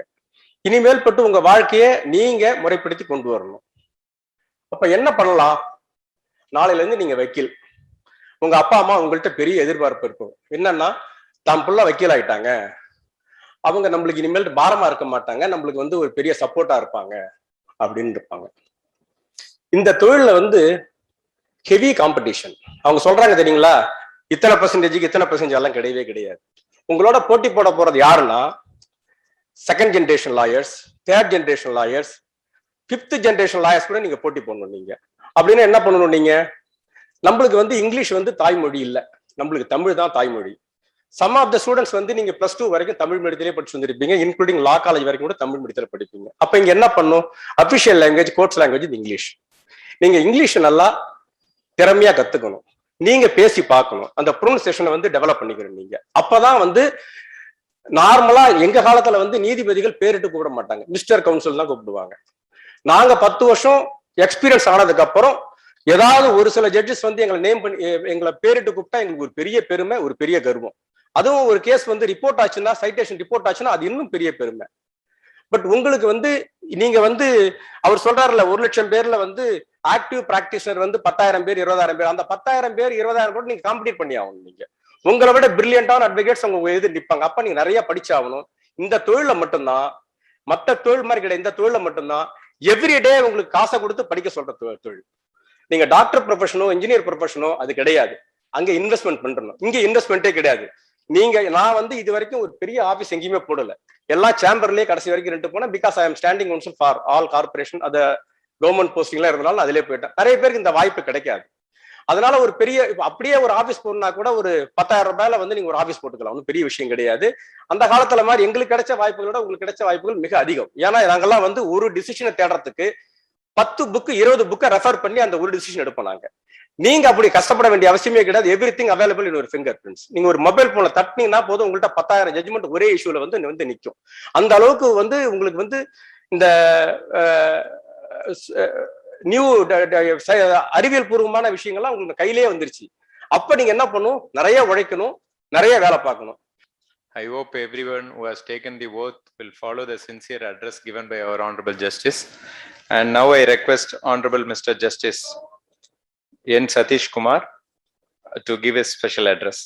இனிமேல் பட்டு உங்க வாழ்க்கையை நீங்க முறைப்படுத்தி கொண்டு வரணும். அப்ப என்ன பண்ணலாம்? நாளையில இருந்து நீங்க வக்கீல். உங்க அப்பா அம்மா உங்கள்கிட்ட பெரிய எதிர்பார்ப்பு இருக்கும். என்னன்னா, தான் புள்ள வக்கீல் ஆயிட்டாங்க, அவங்க நம்மளுக்கு இனிமேல் பாரமா இருக்க மாட்டாங்க, நம்மளுக்கு வந்து ஒரு பெரிய சப்போர்ட்டா இருப்பாங்க அப்படின்னு இருப்பாங்க. இந்த தொழில வந்து ஹெவி காம்படிஷன். அவங்க சொல்றாங்க தெரியுங்களா, இத்தனை பர்சன்டேஜுக்கு இத்தனை பர்சன்டேஜ் எல்லாம் கிடையவே கிடையாது. உங்களோட போட்டி போட போறது யாருன்னா, second generation lawyers, third generation lawyers, 5th generation lawyers கூட நீங்க போட்டி போடணும். நீங்க அப்படின்னா என்ன பண்ணணும்? நீங்க நம்மளுக்கு வந்து இங்கிலீஷ் வந்து தாய்மொழி இல்லை, நம்மளுக்கு தமிழ் தான் தாய்மொழி. சம் ஆஃப் த ஸ்டூடெண்ட்ஸ் வந்து நீங்க +2 வரைக்கும் தமிழ் மீடியத்திலே படிச்சு வந்திருப்பீங்க, இன்க்ளூடிங் லா காலேஜ் வரைக்கும் கூட தமிழ் மீடியத்தில் படிப்பீங்க. அப்ப இங்க என்ன பண்ணும்? Official language, courts language English. நீங்க இங்கிலீஷ் நல்லா திறமையா கத்துக்கணும். நீங்க பேசி பார்க்கணும். அந்த ப்ரொனன்சியேஷனை வந்து டெவலப் பண்ணிக்கணும். நீங்க அப்பதான் வந்து நார்மலா எங்க காலத்துல வந்து நீதிபதிகள் பேரிட்டு கூப்பிட மாட்டாங்க, மிஸ்டர் கவுன்சில் தான் கூப்பிடுவாங்க. நாங்க 10 வருஷம் எக்ஸ்பீரியன்ஸ் ஆனதுக்கு அப்புறம் ஏதாவது ஒரு சில ஜட்ஜஸ் வந்து எங்களை நேம் பண்ணி எங்களை பேரிட்டு கூப்பிட்டா எங்களுக்கு ஒரு பெரிய பெருமை, ஒரு பெரிய கர்வம். அதுவும் ஒரு கேஸ் வந்து ரிப்போர்ட் ஆச்சுன்னா, சைட்டேஷன் ரிப்போர்ட் ஆச்சுன்னா அது இன்னும் பெரிய பெருமை. பட் உங்களுக்கு வந்து நீங்க வந்து அவர் சொல்றாருல 1 லட்சம் பேர்ல வந்து ஆக்டிவ் பிராக்டிஷனர் வந்து 10,000 பேர் 20,000 பேர். அந்த 10,000 பேர் 20,000 கூட நீங்க காம்பீட் பண்ணி ஆகணும். நீங்க உங்களை விட பிரில்லியண்டான அட்வொகேட்ஸ் உங்க எதிர் நிற்பாங்க. அப்ப நீங்க நிறைய படிச்சாகணும். இந்த தொழில மட்டும்தான், மற்ற தொழில் மாதிரி கிடையாது, இந்த தொழில மட்டும்தான் எவ்ரிடே உங்களுக்கு காசை கொடுத்து படிக்க சொல்ற தொழில். நீங்க டாக்டர் ப்ரொஃபஷனோ இன்ஜினியர் ப்ரொஃபஷனோ அது கிடையாது. அங்க இன்வெஸ்ட்மெண்ட் பண்றணும். இங்க இன்வெஸ்ட்மெண்ட்டே கிடையாது. நீங்க நான் வந்து இது வரைக்கும் ஒரு பெரிய ஆபீஸ் எங்கேயுமே போடல, எல்லா சேம்பர்லயே கடைசி வரைக்கும் 2 போனேன். Because I am standing council for all corporation. அத கவர்மெண்ட் போஸ்டிங்லாம் இருந்தனால அதிலே போயிட்டேன். நிறைய பேருக்கு இந்த வாய்ப்பு கிடைக்காது. அதனால ஒரு பெரிய இப்ப அப்படியே ஒரு ஆபீஸ் போனா கூட ஒரு 10,000 ரூபாயில வந்து நீங்க ஒரு ஆபீஸ் போட்டுக்கலாம், ஒன்றும் பெரிய விஷயம் கிடையாது. அந்த காலத்துல மாதிரி எங்களுக்கு கிடைச்ச வாய்ப்புகளை விட உங்களுக்கு கிடைச்ச வாய்ப்புகள் மிக அதிகம். ஏன்னா நாங்கெல்லாம் வந்து ஒரு டிசிஷனை தேடுறதுக்கு 10 புக்கு 20 புக்கை ரெஃபர் பண்ணி அந்த ஒரு டிசிஷன் எடுப்போம் நாங்க. நீங்க அப்படி கஷ்டப்பட வேண்டிய அவசியமே கிடையாது. எவ்ரிதிங் அவைலபிள் இன் ஒரு ஃபிங்கர் பிரிண்ட்ஸ். நீங்க ஒரு மொபைல் போன்ல தட்டினீங்கன்னா போதும், உங்கள்ட்ட 10,000 ஜட்ஜ்மெண்ட் ஒரே இஷ்யூல வந்து நிற்கும். அந்த அளவுக்கு வந்து உங்களுக்கு வந்து இந்த நியூ அறிவியல் பூர்வமான விஷயங்கள்லாம் உங்களுக்கு கையிலேயே வந்துருச்சு. அப்ப நீங்க என்ன பண்ணணும், நிறைய உழைக்கணும், நிறைய வேலை பார்க்கணும். I hope everyone who has taken the oath will follow the sincere address given by our Honorable Justice. And now I request Honorable Mr. Justice N. Satish Kumar to give his special address.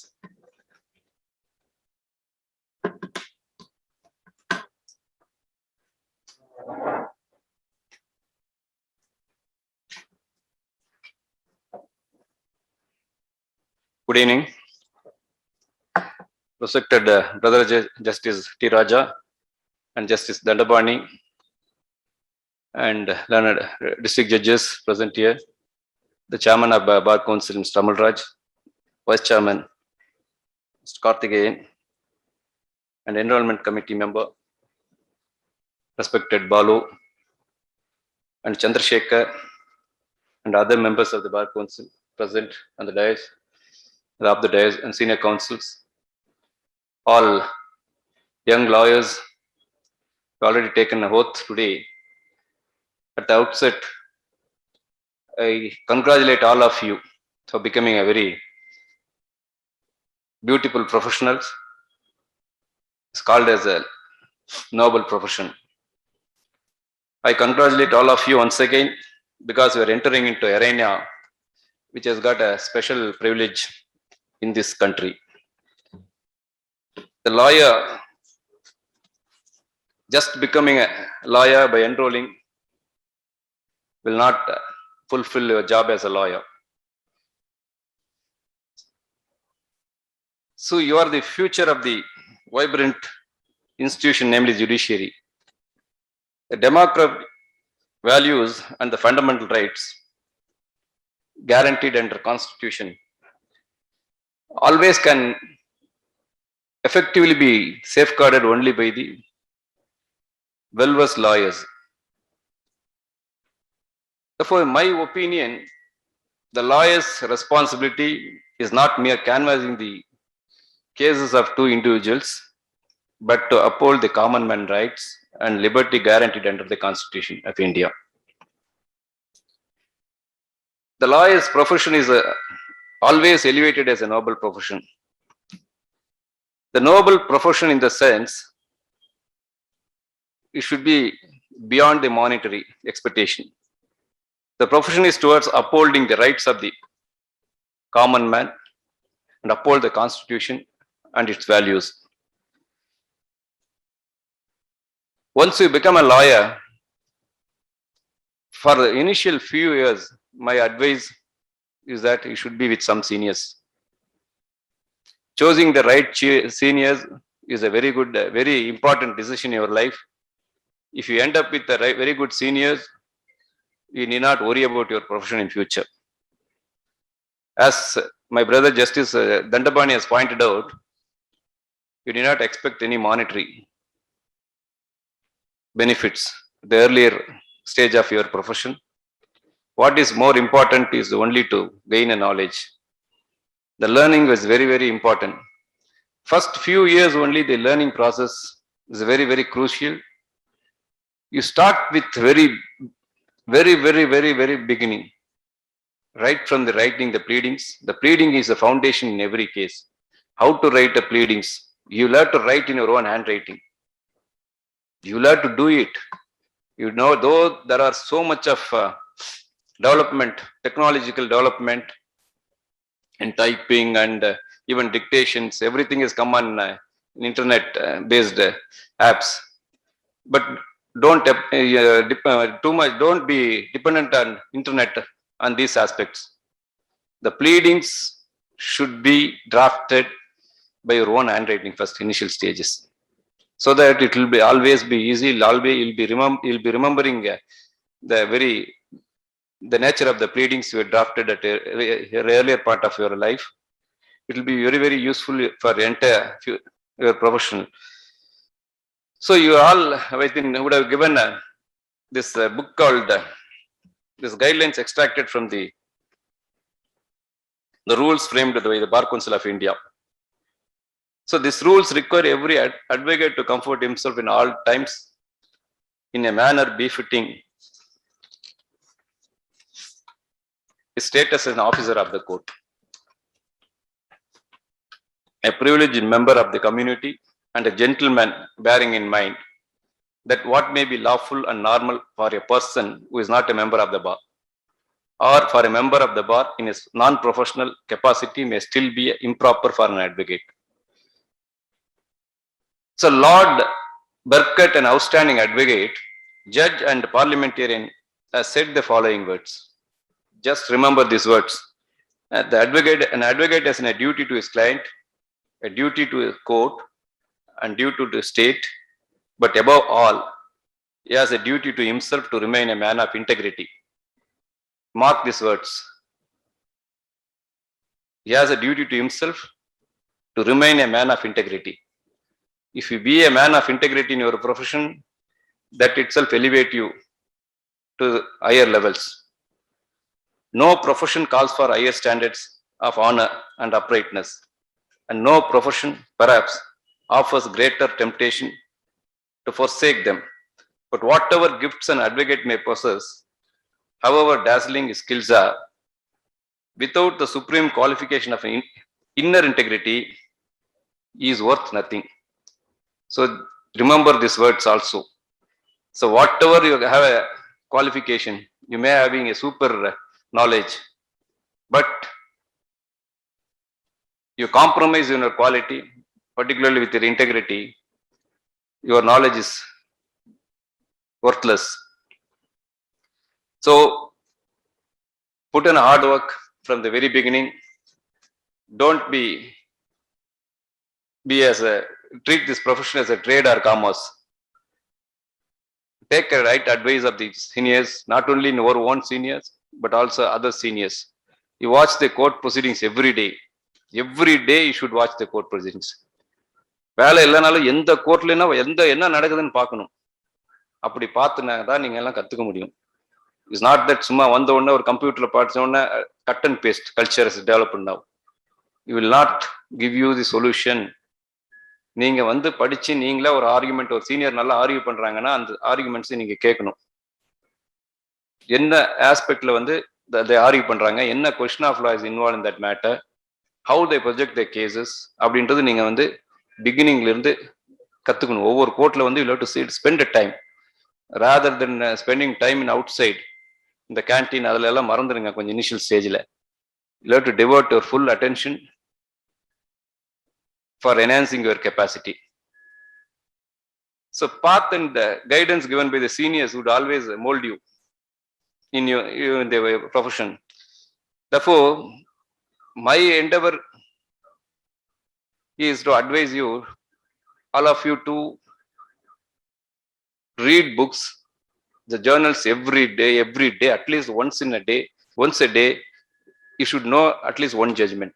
Good evening. Respected Brother Justice T. Raja and Justice Dandabani and learned district judges present here, the Chairman of Bar Council, Mr. Amal Raj, Vice Chairman, Mr. Karthikeyan, and Enrollment Committee member, respected Balu and Chandrasekhar, and other members of the Bar Council present on the dais, of the dais and senior counsels, all young lawyers who already taken an oath today. At the outset, I congratulate all of you for becoming a very beautiful professionals. It's called as a noble profession. I congratulate all of you once again because we are entering into arena which has got a special privilege in this country. The lawyer, just becoming a lawyer by enrolling, will not fulfill your job as a lawyer. So you are the future of the vibrant institution, namely judiciary. The democratic values and the fundamental rights guaranteed under Constitution always can effectively be safeguarded only by the well-versed lawyers. Therefore, in my opinion, the lawyer's responsibility is not mere canvassing the cases of two individuals, but to uphold the common man rights and liberty guaranteed under the Constitution of India. The lawyer's profession is always elevated as a noble profession. The noble profession in the sense, it should be beyond the monetary expectation. The profession is towards upholding the rights of the common man and uphold the Constitution and its values. Once you become a lawyer, for the initial few years, my advice is that you should be with some seniors. Choosing the right seniors is a very good, very important decision in your life. If you end up with the right, very good seniors, you need not worry about your profession in future. As my brother Justice Dandabani has pointed out, you do not expect any monetary benefits at the earlier stage of your profession. What is more important is only to gain a knowledge. The learning was very, very important. First few years only the learning process is very, very crucial. You start with very beginning. Right from the writing the pleadings. The pleading is the foundation in every case. How to write the pleadings. You learn to write in your own handwriting. You learn to do it. You know, though there are so much of development, technological development in typing and even dictations, everything has come on internet based apps. But don't too much, don't be dependent on internet on these aspects. The pleadings should be drafted by your own handwriting first, initial stages, so that it will be always be easy. You'll be remembering the very the nature of the pleadings you drafted at a earlier part of your life. It will be very, very useful for your profession. So you all, I think, would have given this book called this guidelines extracted from the rules framed by the Bar Council of India. So these rules require every advocate to comfort himself in all times in a manner befitting his status as an officer of the court, a privileged member of the community, and a gentleman, bearing in mind that what may be lawful and normal for a person who is not a member of the bar, or for a member of the bar in his non-professional capacity, may still be improper for an advocate. So Lord Burkett, an outstanding advocate, judge and parliamentarian, has said the following words. Just remember these words. An advocate has a duty to his client, a duty to his court, and duty to the state, but above all, he has a duty to himself to remain a man of integrity. Mark these words. He has a duty to himself to remain a man of integrity. If you be a man of integrity in your profession, that itself elevate you to higher levels. No profession calls for higher standards of honor and uprightness, and no profession perhaps offers greater temptation to forsake them. But whatever gifts an advocate may possess, however dazzling his skills are, without the supreme qualification of inner integrity, he is worth nothing. So remember these words also. So whatever you have a qualification, you may having a super knowledge, but you compromise in your quality, particularly with your integrity, your knowledge is worthless. So put in hard work from the very beginning. Don't be treat this profession as a trade or commerce. Take a right advice of the seniors, not only in our own seniors, but also other seniors. You watch the court proceedings every day. Every day you should watch the court proceedings. வேலை இல்லைனாலும் எந்த கோர்ட்லன்னா என்ன நடக்குதுன்னு பார்க்கணும். அப்படி பார்த்துனா தான் நீங்க எல்லாம் கத்துக்க முடியும். இட்ஸ் நாட் தட் சும்மா வந்த உடனே ஒரு கம்ப்யூட்டர்ல பார்த்த உடனே cut and paste culture is develop பண்ணாவும். You will not give you the solution. நீங்க படிச்சு நீங்களே ஒரு ஆர்குமெண்ட், ஒரு சீனியர் நல்லா ஆர்கியூ பண்றாங்கன்னா அந்த ஆர்குமெண்ட்ஸ் நீங்க கேட்கணும். என்ன ஆஸ்பெக்ட்ல ஆர்கியூ பண்றாங்க, என்ன question of law is involve in that matter, how they project the cases அப்படின்றது நீங்க பிகினிங்ல இருந்து கத்துக்கணும். ஒவ்வொரு கோர்ட்ல you have to spend a time rather than spending time in outside இந்த கேன்டீன் அதுல எல்லாம் மறந்துடுங்க. கொஞ்சம் இனிஷியல் ஸ்டேஜ்ல you have to devote your full attention for enhancing your capacity. So path and guidance given by the seniors would always mold you in the profession. Therefore, my endeavor is to advise you, all of you, to read books, the journals every day, at least once a day, you should know at least one judgment.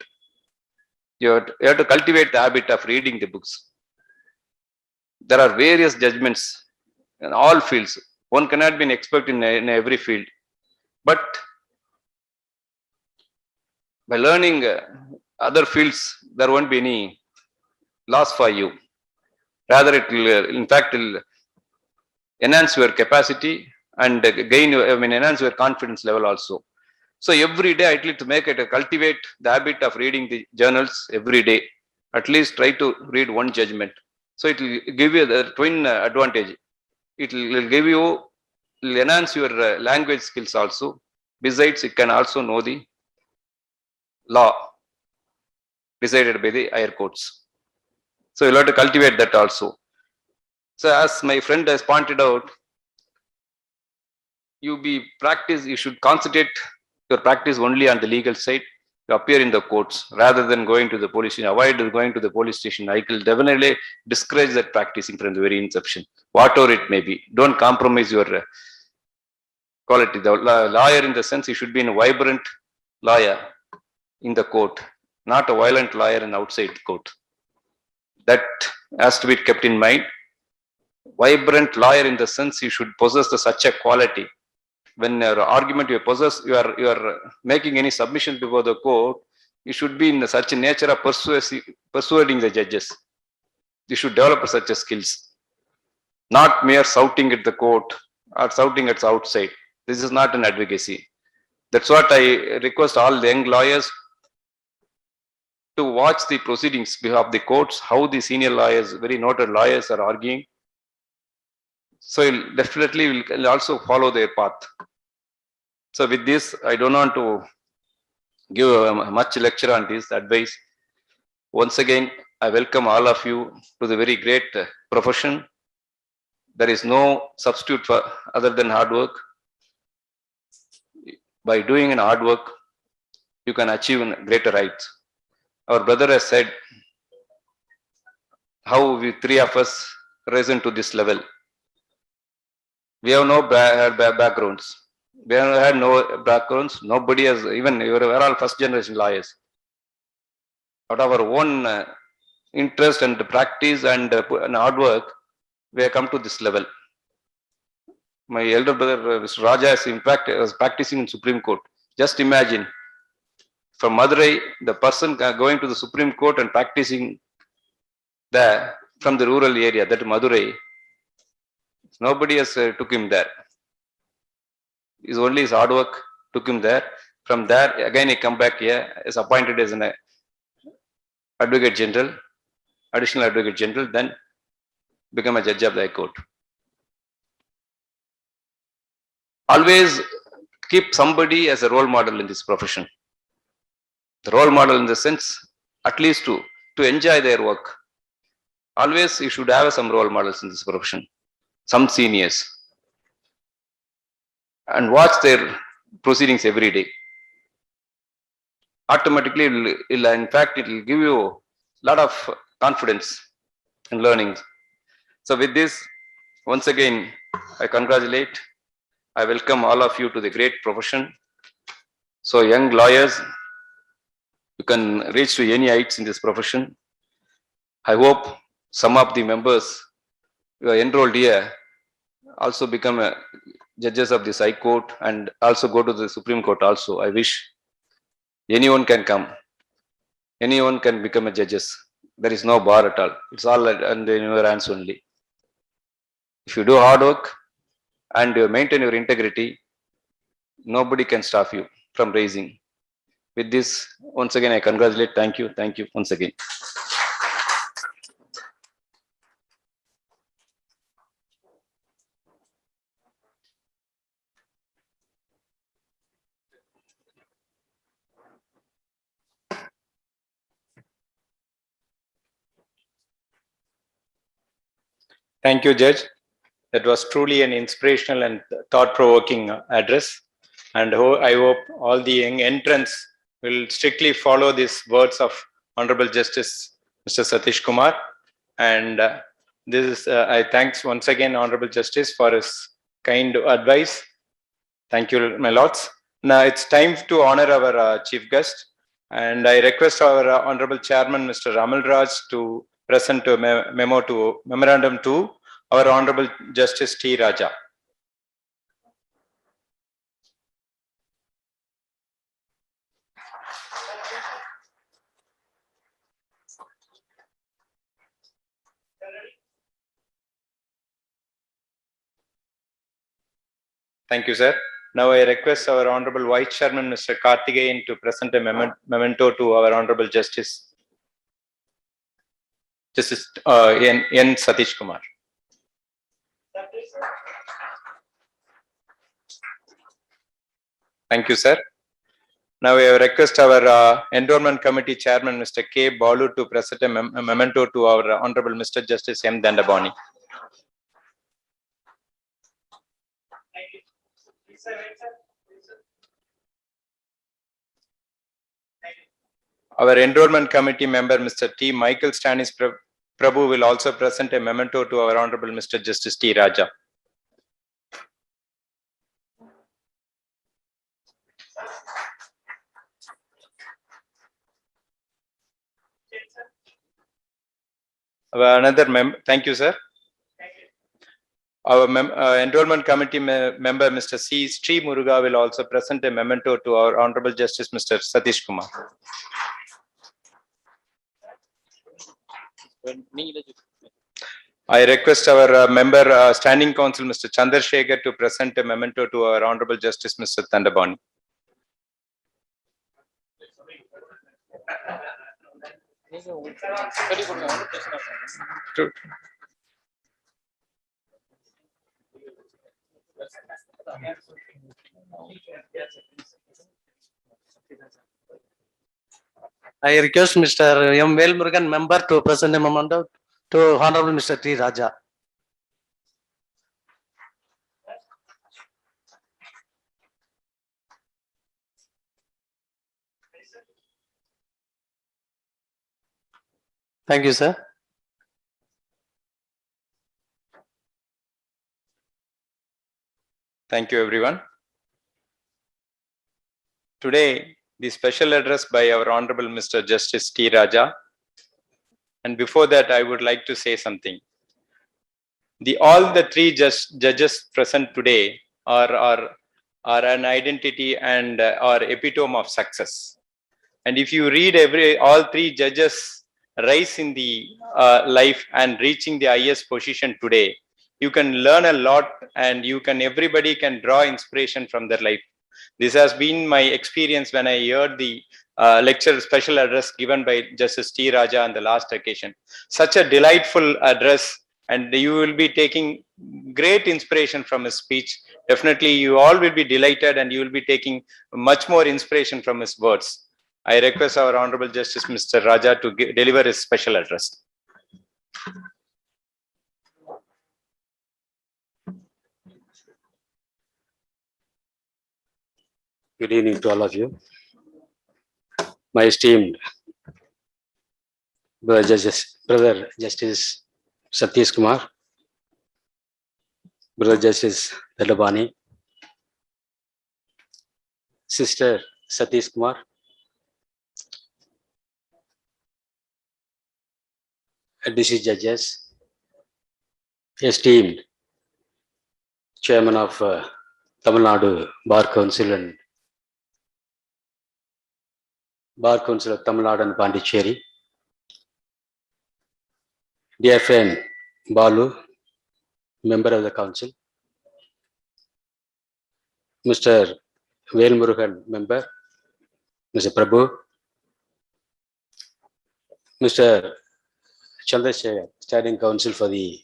You have to cultivate the habit of reading the books. There are various judgments in all fields. One cannot be an expert in every field. But by learning other fields, there won't be any loss for you. Rather, it will, in fact, enhance your capacity and enhance your confidence level also. So every day, at least to make it cultivate the habit of reading the journals every day. At least try to read one judgment. So it will give you the twin advantage. It will give you, enhance your language skills also. Besides, it can also know the law decided by the higher courts. So you'll have to cultivate that also. So as my friend has pointed out, you should concentrate your practice only on the legal side. You appear in the courts rather than going to the police station. Avoid going to the police station. I will definitely discourage that practicing from the very inception, whatever it may be. Don't compromise your quality. The lawyer in the sense he should be a vibrant lawyer in the court, not a violent lawyer in outside court. That has to be kept in mind. Vibrant lawyer in the sense you should possess such a quality. When your argument you possess, you are making any submission before the court, you should be in such a nature of persuading the judges. You should develop such a skills, not mere shouting at the court or shouting at the outside. This is not an advocacy. That's what I request all the young lawyers to watch the proceedings of the courts, how the senior lawyers, very noted lawyers are arguing. So you'll definitely will also follow their path. So with this, I don't want to give much lecture on this advice. Once again, I welcome all of you to the very great profession. There is no substitute for other than hard work. By doing an hard work, you can achieve greater heights. Our brother has said how we three of us risen to this level. We have no backgrounds. We have had no backgrounds. Nobody has, even we're all first generation lawyers. Out of our own interest and practice and hard work, we have come to this level. My elder brother, Mr. Raja, is in fact was practicing in Supreme Court. Just imagine, from Madurai, the person going to the Supreme Court and practicing there from the rural area, that Madurai, nobody has took him there. It's only his hard work took him there. From there, again he come back here, is appointed as an advocate general, additional advocate general, then become a judge of the High Court. Always keep somebody as a role model in this profession. The role model in the sense, at least to enjoy their work. Always you should have some role models in this profession, some seniors, and watch their proceedings every day. Automatically, in fact, it will give you a lot of confidence in learning. So with this, once again, I congratulate, I welcome all of you to the great profession. So young lawyers, you can reach to any heights in this profession. I hope some of the members who are enrolled here also become judges of this High Court and also go to the Supreme Court also. I wish anyone can come. Anyone can become a judges. There is no bar at all. It's all in your hands only. If you do hard work and you maintain your integrity, nobody can stop you from raising. With this, once again, I congratulate. Thank you once again. Thank you, Judge. That was truly an inspirational and thought-provoking address. And I hope all the young entrants will strictly follow these words of Honorable Justice Mr. Satish Kumar. And this is, I thanks once again Honorable Justice for his kind advice. Thank you, my lords. Now it's time to honor our chief guest. And I request our Honorable Chairman, Mr. Ramal Raj, to present a memorandum to our Honorable Justice T. Raja. Thank you, sir. Now I request our Honorable Vice Chairman, Mr. Karthikeyan, to present a memento to our Honorable Justice N. Satish Kumar. Thank you, sir. Now I request our Endowment Committee Chairman, Mr. K. Balu, to present a memento to our Honorable Mr. Justice M. Dandapani. Our Enrollment Committee member, Mr. T. Michael Stanis Prabhu, will also present a memento to our Honorable Mr. Justice T. Raja. Thank you, sir. Our enrollment committee member, Mr. C. Sri Muruga, will also present a memento to our Honorable Justice, Mr. Satish Kumar. I request our member, Standing Counsel, Mr. Chandrasekhar, to present a memento to our Honorable Justice, Mr. Dandabani. I request Mr. M. Velmurugan, member, to present a memento to Honorable Mr. T. Raja. Thank you, sir. Thank you, everyone. Today, the special address by our Honorable Mr. Justice T. Raja. And before that, I would like to say something. All the three judges present today are an identity and are epitome of success. And if you read all three judges rise in the life and reaching the highest position today, you can learn a lot, and everybody can draw inspiration from their life. This has been my experience when I heard the lecture special address given by Justice T. Raja on the last occasion. Such a delightful address, and you will be taking great inspiration from his speech. Definitely, you all will be delighted, and you will be taking much more inspiration from his words. I request our Honorable Justice Mr. Raja to deliver his special address. Good evening to all of you. My esteemed Brother Justice Satish Kumar, Brother Justice Dandabani, Sister Satish Kumar, DC judges, esteemed Chairman of Tamil Nadu Bar Council and Bar Council of Tamil Nadu and Pondicherry, dear friend Balu, member of the council, Mr. Velmurugan, member, Mr. Prabhu, Mr. Chandrasekhar, Standing Counsel for the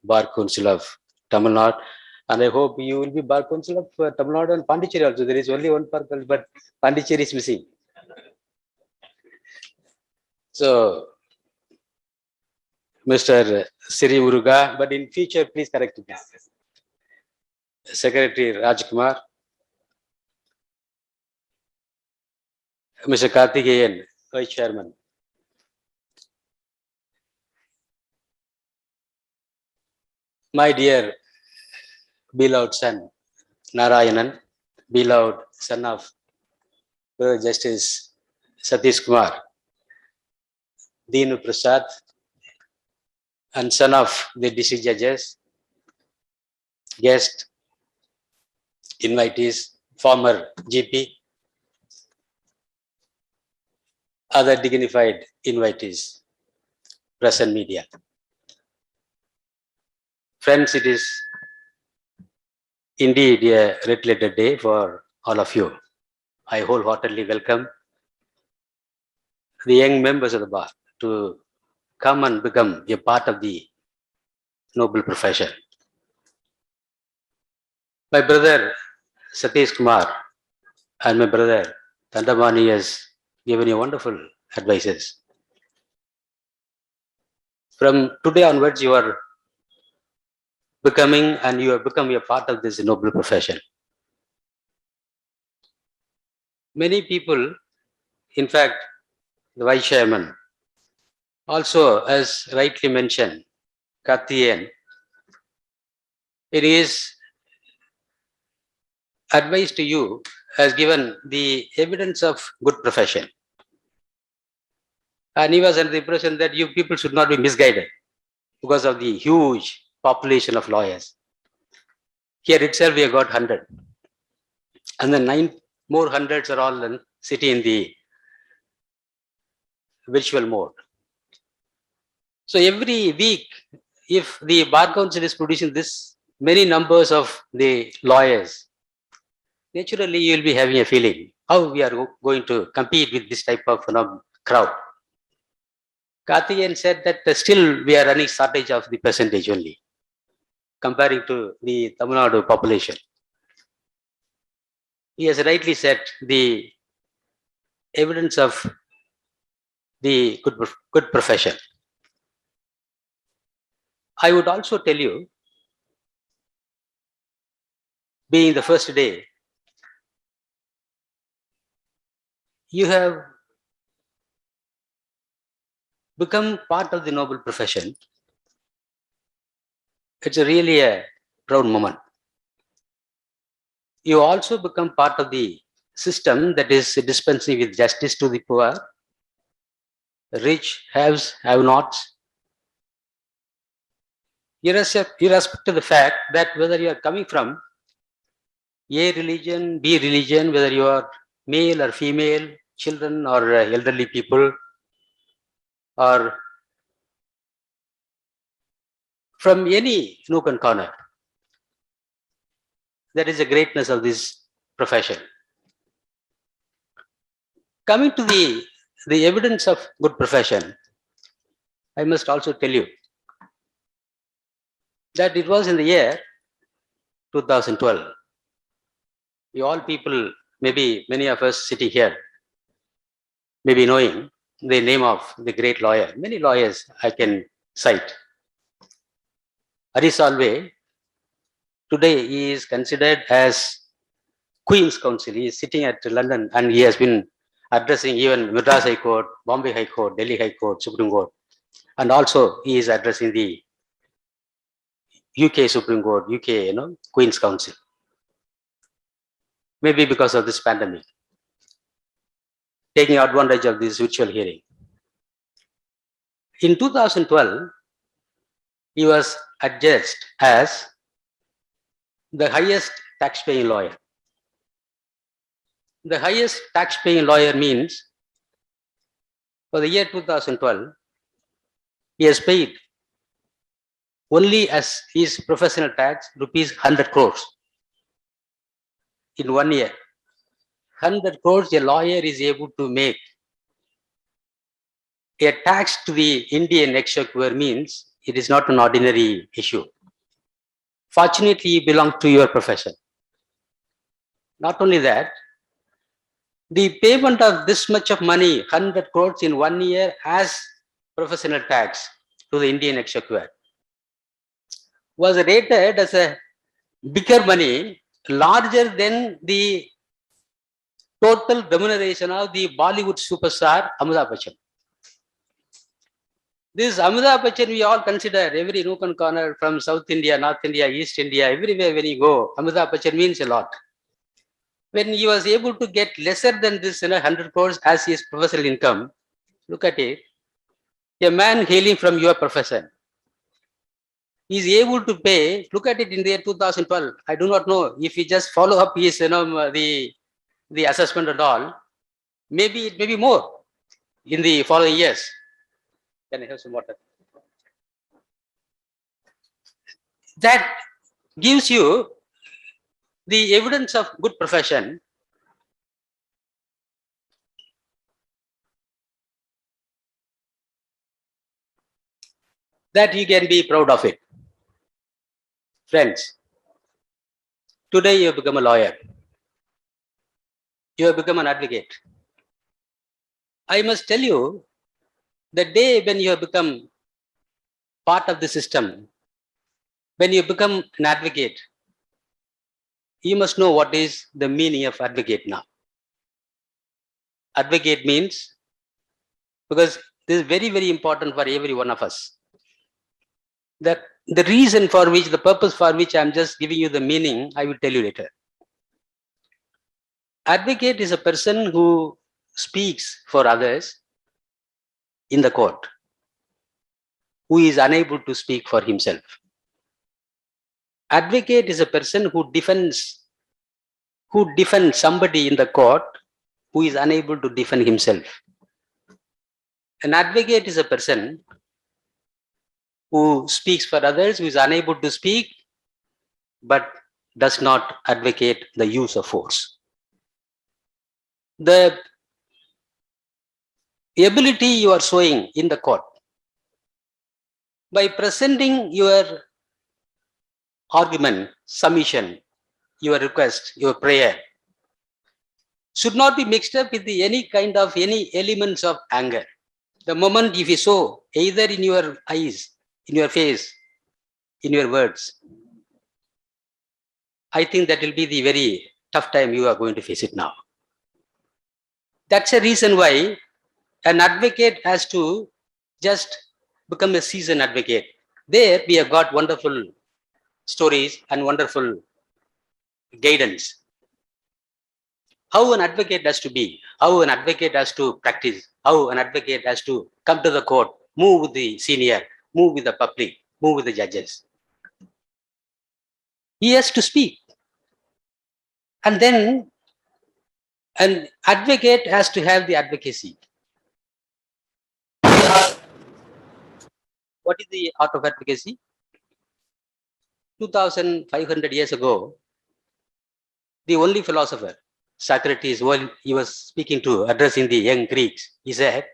Bar Council of Tamil Nadu, and I hope you will be Bar Council of Tamil Nadu and Pondicherry also. There is only one Bar Council, but Pondicherry is missing. So, Mr. Sri Muruga, but in future, please correct me. Secretary Rajkumar, Mr. Karthikeyan, Vice Chairman. My dear beloved son, Narayanan, beloved son of Brother Justice Satish Kumar, Dinu Prasad, and son of the DC judges, guest, invitees, former GP, other dignified invitees, press and media. Friends, it is indeed a red-letter day for all of you. I wholeheartedly welcome the young members of the bar to come and become a part of the noble profession. My brother Satish Kumar and my brother Dandabani has given you wonderful advices. From today onwards, you are becoming and you have become a part of this noble profession. Many people, in fact, the Vice Chairman, also, as rightly mentioned, Karthikeyan, it is advice to you has given the evidence of good profession. And he was under the impression that you people should not be misguided because of the huge population of lawyers. Here itself, we have got 100. And then 9 more hundreds are all sitting in the virtual mode. So every week, if the Bar Council is producing this many numbers of the lawyers, naturally you will be having a feeling how we are going to compete with this type of crowd. Karthikeyan said that still we are running shortage of the percentage only, comparing to the Tamil Nadu population. He has rightly said the evidence of the good profession. I would also tell you, being the first day, you have become part of the noble profession. It's really a proud moment. You also become part of the system that is dispensing with justice to the poor, rich, haves, have-nots, irrespective of the fact that whether you are coming from A religion, B religion, whether you are male or female, children or elderly people, or from any nook and corner. That is the greatness of this profession. Coming to the evidence of good profession, I must also tell you that it was in the year 2012. You all people, maybe many of us sitting here, maybe knowing the name of the great lawyer. Many lawyers I can cite. Hari Salve, today he is considered as Queen's Counsel. He is sitting at London and he has been addressing even Madras High Court, Bombay High Court, Delhi High Court, Supreme Court. And also he is addressing the UK Supreme Court, UK, Queen's Counsel. Maybe because of this pandemic, taking advantage of this virtual hearing. In 2012, he was adjudged as the highest tax-paying lawyer. The highest tax-paying lawyer means for the year 2012, he has paid only as his professional tax rupees 100 crores in 1 year. 100 crores a lawyer is able to make. A tax to the Indian exchequer means it is not an ordinary issue. Fortunately, you belong to your profession. Not only that, the payment of this much of money, 100 crores in 1 year as professional tax to the Indian exchequer, was rated as a bigger money, larger than the total remuneration of the Bollywood superstar Amitabh Bachchan. This Amitabh Bachchan we all consider, every nook and corner, from South India, North India, East India, everywhere when you go, Amitabh Bachchan means a lot. When he was able to get lesser than this 100 crores as his professional income, look at it, a man hailing from your profession is able to pay, look at it in the year 2012. I do not know if he just follow up his, the assessment and all, maybe it may be more in the following years. Can I have some water? That gives you the evidence of good profession. That you can be proud of it. Friends, today you have become a lawyer. You have become an advocate. I must tell you, the day when you have become part of the system, when you become an advocate, you must know what is the meaning of advocate now. Advocate means, because this is very, very important for every one of us, that the reason for which, the purpose for which I'm just giving you the meaning, I will tell you later. Advocate is a person who speaks for others in the court who is unable to speak for himself. Advocate is a person who defends somebody in the court who is unable to defend himself. An advocate is a person who speaks for others, who is unable to speak, but does not advocate the use of force. The ability you are showing in the court by presenting your argument, submission, your request, your prayer should not be mixed up with any elements of anger. The moment if you show either in your eyes, in your face, in your words, I think that will be the very tough time you are going to face it now. That's a reason why an advocate has to just become a seasoned advocate. There we have got wonderful stories and wonderful guidance. How an advocate has to be, how an advocate has to practice, how an advocate has to come to the court, move with the senior, move with the public, move with the judges. He has to speak. And then an advocate has to have the advocacy. What is the art of advocacy? 2,500 years ago, the only philosopher, Socrates, when he was speaking to, addressing the young Greeks, he said,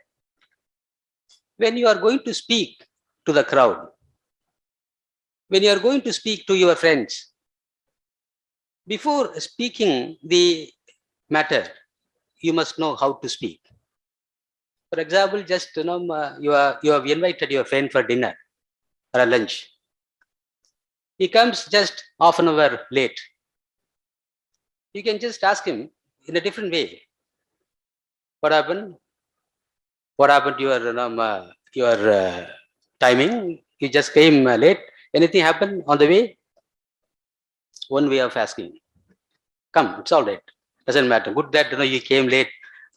when you are going to speak to the crowd, when you are going to speak to your friends, before speaking the matter, you must know how to speak. For example, just you have invited your friend for dinner or a lunch. He comes just half an hour late. You can just ask him in a different way. What happened? What happened to your timing? You just came late. Anything happened on the way? One way of asking. Come, it's all right. Doesn't matter. Good that you came late.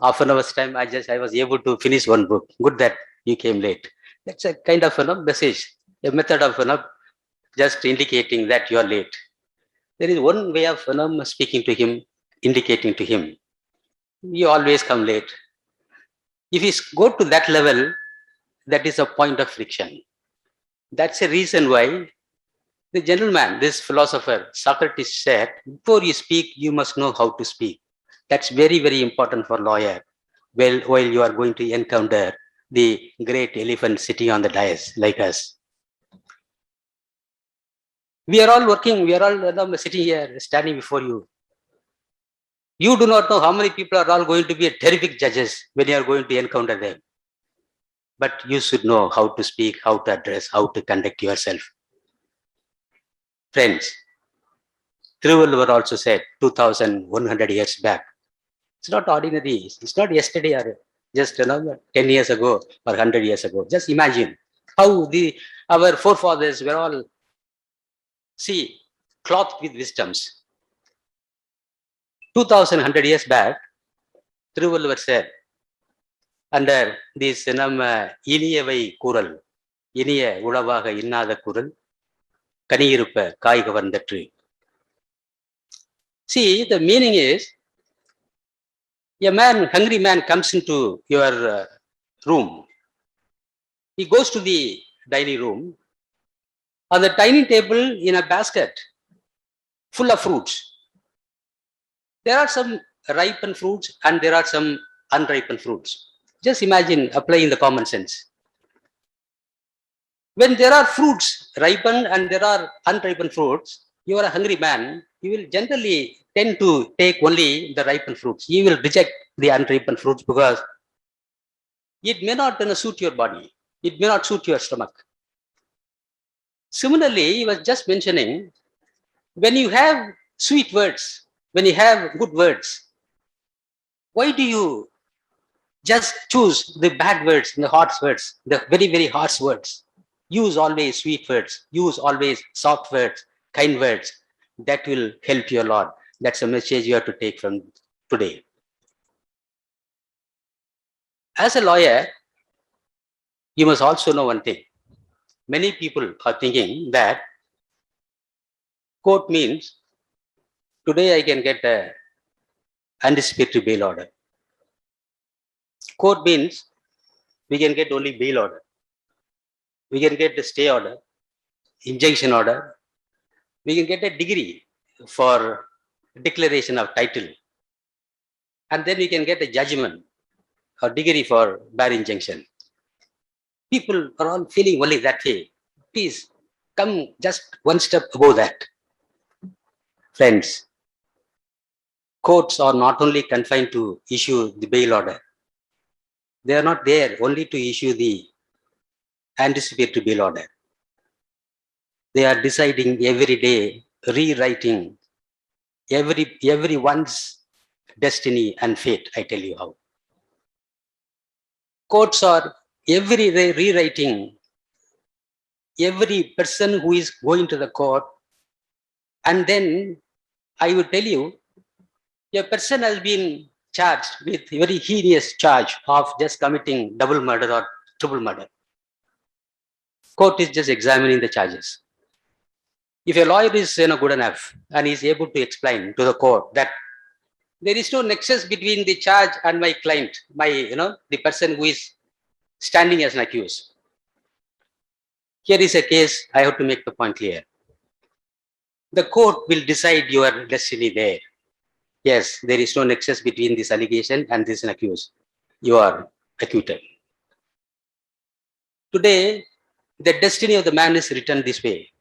Half an hour's time, I was able to finish one book. Good that you came late. That's a kind of message, a method of just indicating that you are late. There is one way of speaking to him, indicating to him, you always come late. If you go to that level, that is a point of friction. That's a reason why the gentleman, this philosopher, Socrates said, before you speak, you must know how to speak. That's very, very important for lawyer. Well, while you are going to encounter the great elephant sitting on the dais like us. We are all working, we are all sitting here, standing before you. You do not know how many people are all going to be terrific judges when you are going to encounter them. But you should know how to speak, how to address, how to conduct yourself. Friends, Thiruvalluvar also said 2,100 years back. It's not ordinary. It's not yesterday or just 10 years ago or 100 years ago. Just imagine how our forefathers were all clothed with wisdoms. 2,100 years back, Thiruvalluvar said, under this இனியவை குரல், இனிய உளவாக இன்னாத குரல், கனியிருப்ப காய் கவர்ந்தற்று. See, the meaning is, hungry man comes into your room. He goes to the dining room. On the dining table, in a basket full of fruits. There are some ripened fruits and there are some unripened fruits. Just imagine applying the common sense. When there are fruits ripened and there are unripened fruits, you are a hungry man, you will generally tend to take only the ripened fruits. You will reject the unripened fruits because it may not suit your body. It may not suit your stomach. Similarly, he was just mentioning, when you have sweet words, when you have good words, why do you just choose the bad words, the harsh words, the very, very harsh words? Use always sweet words, use always soft words, kind words. That will help you a lot. That's a message you have to take from today. As a lawyer, You must also know one thing. Many people are thinking that court means today I can get a anticipatory bail order. Court means we can get only bail order. We can get a stay order, injunction order. We can get a degree for declaration of title. And then we can get a judgment or degree for bare injunction. People are all feeling only that way. Please come just one step above that. Friends, courts are not only confined to issue the bail order. They are not there only to issue the anticipatory bail order. They are deciding every day, rewriting everyone's destiny and fate. I tell you how. Courts are every day rewriting every person who is going to the court. And then I will tell you, a person has been charged with a very heinous charge of just committing double murder or triple murder. Court is just examining the charges. If a lawyer is good enough and is able to explain to the court that there is no nexus between the charge and my client, the person who is standing as an accused. Here is a case, I have to make the point clear. The court will decide your destiny there. Yes, there is no nexus between this allegation and this accused. You are acquitted. Today, the destiny of the man is written this way.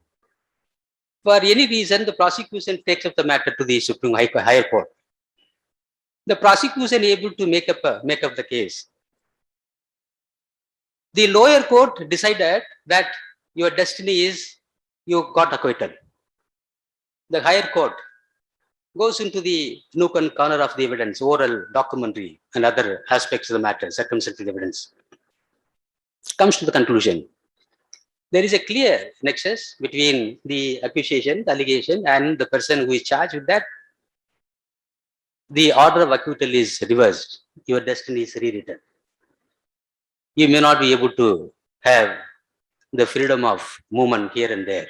For any reason, the prosecution takes up the matter to the Supreme Higher Court. The prosecution able to make up the case. The lower court decided that your destiny is you got acquitted. The higher court goes into the nook and corner of the evidence, oral, documentary, and other aspects of the matter, circumstantial evidence. Comes to the conclusion. There is a clear nexus between the accusation, the allegation, and the person who is charged with that. The order of acquittal is reversed. Your destiny is rewritten. You may not be able to have the freedom of movement here and there.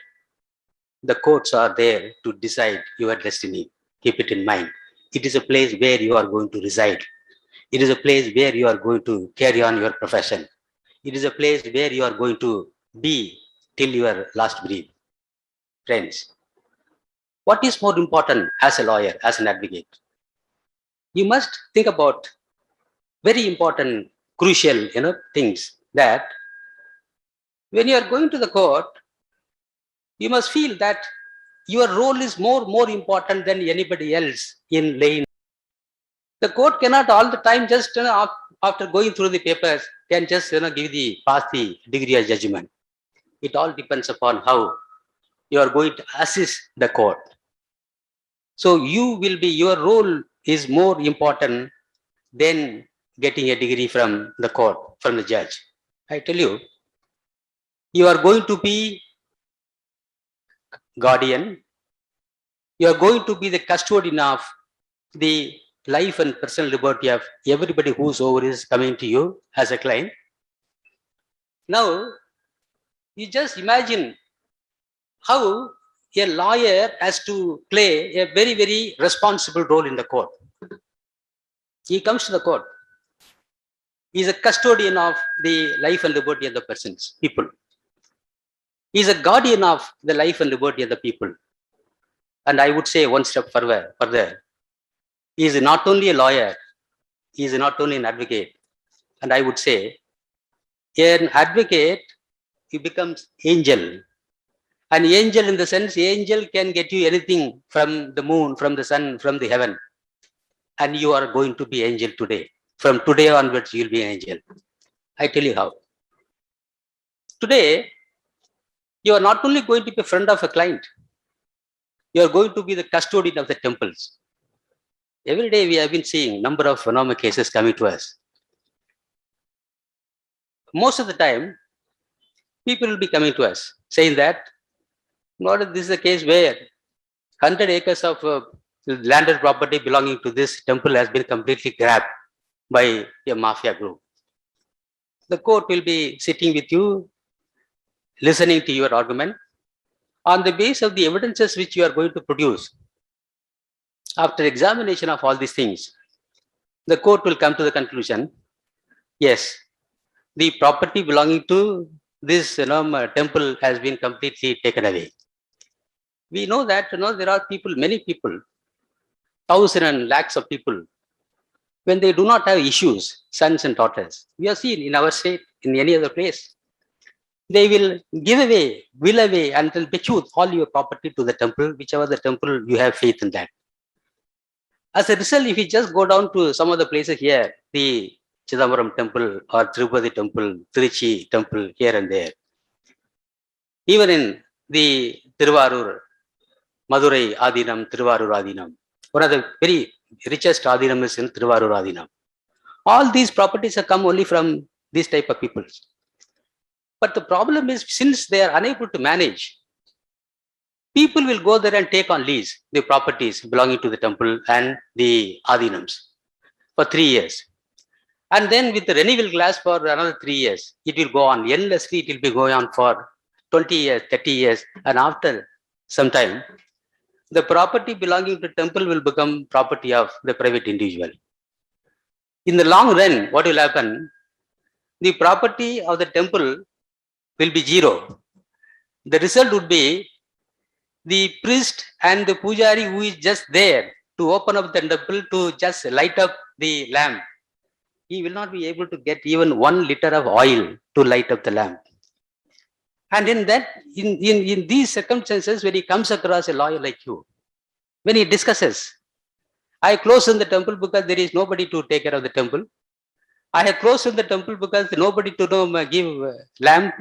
The courts are there to decide your destiny. Keep it in mind. It is a place where you are going to reside. It is a place where you are going to carry on your profession. It is a place where you are going to be till your last breath. Friends, what is more important as a lawyer, as an advocate? You must think about very important, crucial, things that when you are going to the court, you must feel that your role is more important than anybody else in laying. The court cannot all the time just after going through the papers can just pass the degree of judgment. It all depends upon how you are going to assist the court. So your role is more important than getting a degree from the court, from the judge. I tell you, you are going to be guardian. You are going to be the custodian of the life and personal liberty of everybody whosoever is coming to you as a client. Now, you just imagine how a lawyer has to play a very, very responsible role in the court. He comes to the court. He is a custodian of the life and liberty of the persons, people. He is a guardian of the life and liberty of the people. And I would say one step further. He is not only a lawyer, he is not only an advocate. And I would say, an advocate, he becomes angel. An angel in the sense, angel can get you anything from the moon, from the sun, from the heaven. And you are going to be angel today. From today onwards, you will be an angel. I tell you how. Today, you are not only going to be a friend of a client, you are going to be the custodian of the temples. Every day we have been seeing number of phenomenal cases coming to us. Most of the time, people will be coming to us saying that, Lord, this is a case where 100 acres of landed property belonging to this temple has been completely grabbed by a mafia group. the court will be sitting with you, listening to your argument. On the basis of the evidences which you are going to produce, after examination of all these things, the court will come to the conclusion, yes, the property belonging to this temple has been completely taken away. We know that there are people, many people, thousands and lakhs of people, when they do not have issues, sons and daughters. We have seen in our state, in any other place, they will give away, will away, and will bequeath all your property to the temple, whichever the temple you have faith in that. As a result, if you just go down to some of the places here, the Chidambaram temple or Tirupati temple, Trichy temple, here and there, even in the Tiruvarur, Madurai Adinam, Tiruvarur Adinam, one of the very richest Adinam is in Tiruvarur Adinam. All these properties have come only from these type of people. But the problem is, since they are unable to manage, people will go there and take on lease the properties belonging to the temple and the Adinams for 3 years. And then with the renewal clause for another 3 years, it will go on endlessly. It will be going on for 20 years, 30 years. And after some time, the property belonging to temple will become property of the private individual. In the long run, what will happen? The property of the temple will be zero. The result would be the priest and the pujari who is just there to open up the temple to just light up the lamp. He will not be able to get even 1 liter of oil to light up the lamp. And in that, in these circumstances, when he comes across a lawyer like you, when he discusses, I close in the temple because there is nobody to take care of the temple. I have closed in the temple because nobody to give lamp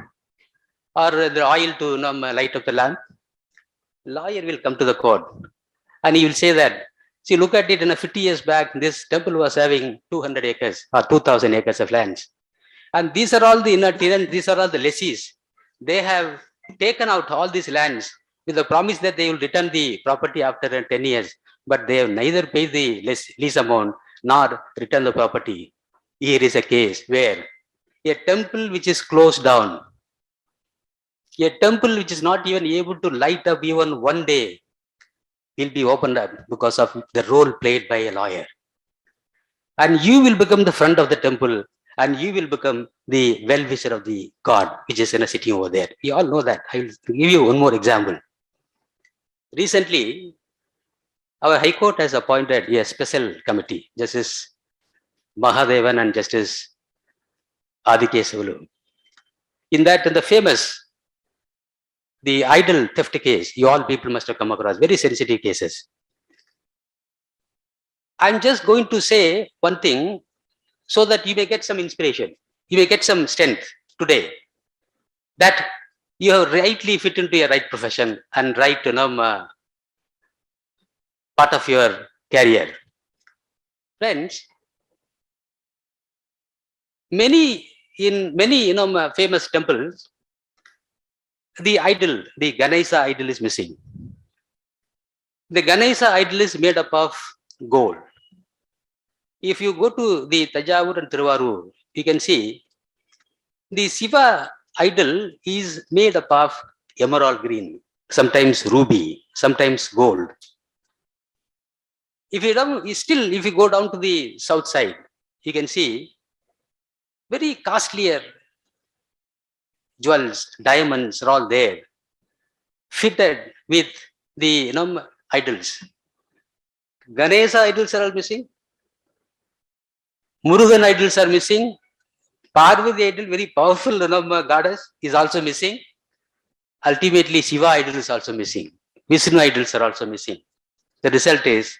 or the oil to light up the lamp. Lawyer will come to the court and he will say that, see, look at it, in a 50 years back, this temple was having 200 acres or 2000 acres of lands. And these are all the inner tenants, these are all the lessees. They have taken out all these lands with the promise that they will return the property after 10 years, but they have neither paid the lease amount nor return the property. Here is a case where a temple which is closed down, a temple which is not even able to light up even one day, will be opened up because of the role played by a lawyer. And you will become the front of the temple and you will become the well-wisher of the God, which is sitting over there. We all know that. I will give you one more example. Recently, our High Court has appointed a special committee, Justice Mahadevan and Justice Adikesavalu. In that, in the famous, the idol theft case, you all people must have come across, very sensitive cases. I'm just going to say one thing so that you may get some inspiration. You may get some strength today that you have rightly fit into your right profession and right part of your career. Friends, many famous temples, the idol, the Ganesha idol is missing. The Ganesha idol is made up of gold. If you go to the Tanjavur and Tiruvarur, you can see the Shiva idol is made up of emerald green, sometimes ruby, sometimes gold. If you go down to the south side, you can see very costlier jewels, diamonds are all there, fitted with the idols. Ganesha idols are all missing. Murugan idols are missing. Parvati idol, very powerful goddess, is also missing. Ultimately, Shiva idol is also missing. Vishnu idols are also missing. The result is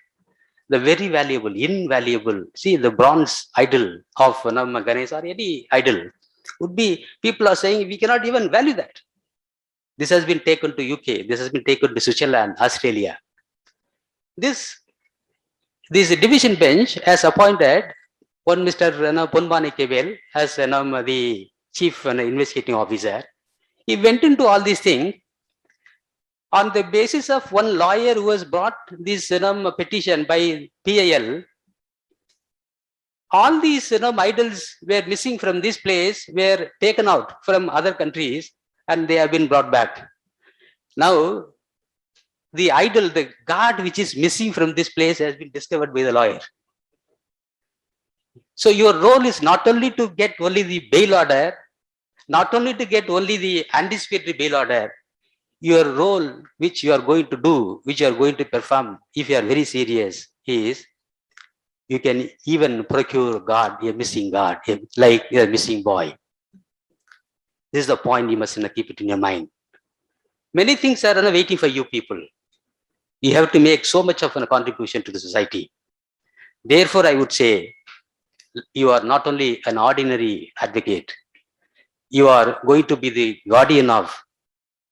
the very valuable, invaluable, see the bronze idol of Ganesha or any idol would be, people are saying we cannot even value that. This has been taken to UK, this has been taken to Switzerland, Australia. This division bench has appointed one Mr. Ponbani Kebel as the chief investigating officer. He went into all these things on the basis of one lawyer who has brought this petition by PIL. all these, idols were missing from this place, were taken out from other countries, and they have been brought back. Now, the idol, the god which is missing from this place has been discovered by the lawyer. So your role is not only to get only the bail order, not only to get only the anticipatory bail order, your role which you are going to do, which you are going to perform, if you are very serious, is you can even procure God, a missing God, like a missing boy. This is the point you must keep it in your mind. Many things are waiting for you people. You have to make so much of a contribution to the society. Therefore, I would say, you are not only an ordinary advocate, you are going to be the guardian of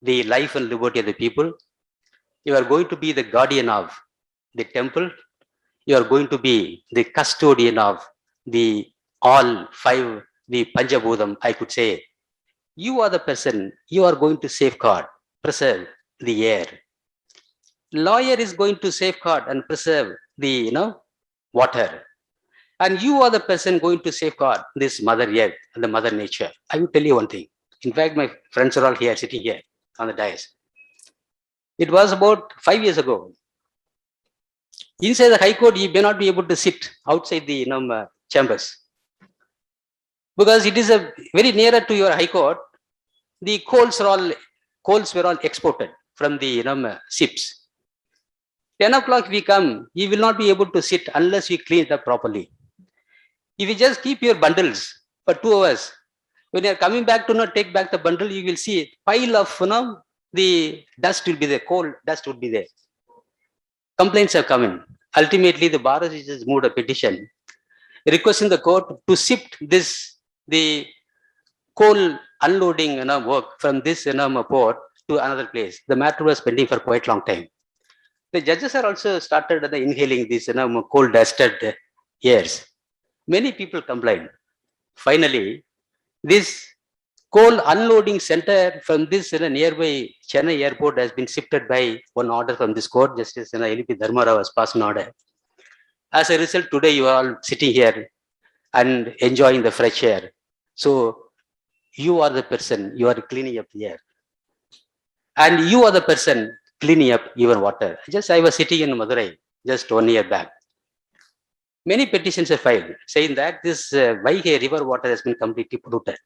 the life and liberty of the people. You are going to be the guardian of the temple. You are going to be the custodian of the all five, the Panchabhudam, I could say. You are the person, you are going to safeguard, preserve the air. Lawyer is going to safeguard and preserve the, water. And you are the person going to safeguard this mother earth and the mother nature. I will tell you one thing. In fact, my friends are all here, sitting here on the dais. It was about 5 years ago. Inside the High Court, you may not be able to sit outside the chambers. Because it is a very nearer to your High Court. The coals were all exported from the ships. 10 o'clock we come, you will not be able to sit unless you clean it up properly. If you just keep your bundles for 2 hours, when you are coming back to take back the bundle, you will see a pile of the dust will be there, coal dust would be there. Complaints have come in. Ultimately, the bar has moved a petition requesting the court to shift the coal unloading work from this port to another place. The matter was pending for quite a long time. The judges are also started inhaling these coal dusted airs. Many people complained. Finally, this coal unloading center from this nearby Chennai airport has been shifted by one order from this court. Justice LP Dharmarao has passed an order. As a result, today you are all sitting here and enjoying the fresh air. So you are the person, you are cleaning up the air. And you are the person cleaning up your water. I was sitting in Madurai just 1 year back. Many petitions are filed saying that this Vaigai river water has been completely polluted.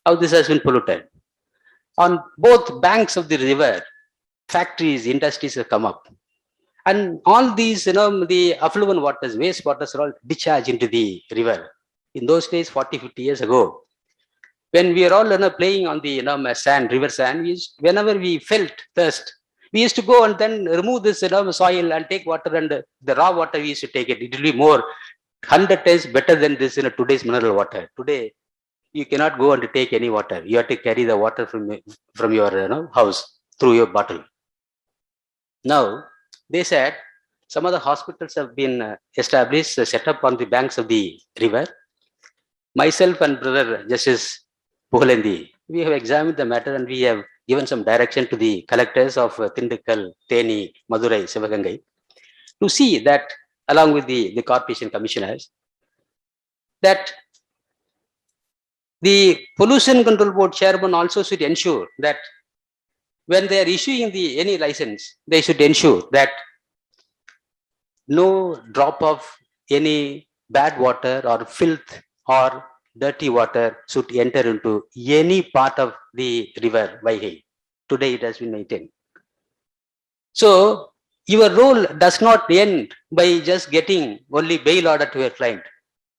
How this has been polluted? On both banks of the river, factories, industries have come up. And all these, the affluent waters, waste waters are all discharged into the river. In those days, 40, 50 years ago, when we were all playing on the sand, river sand, whenever we felt thirst, we used to go and then remove this soil and take water, and the raw water we used to take it. It will be more 100 times better than this today's mineral water. Today, you cannot go and take any water. You have to carry the water from your house through your bottle. Now, they said some of the hospitals have been established, set up on the banks of the river. Myself and brother Justice Pugalandi, we have examined the matter and we have given some direction to the collectors of Tindikkal, Theni, Madurai, Sivagangai to see that, along with the corporation commissioners, that the Pollution Control Board chairman also should ensure that when they are issuing any license, they should ensure that no drop of any bad water or filth or dirty water should enter into any part of the river Vaigai. Today it has been maintained. So your role does not end by just getting only bail order to your client.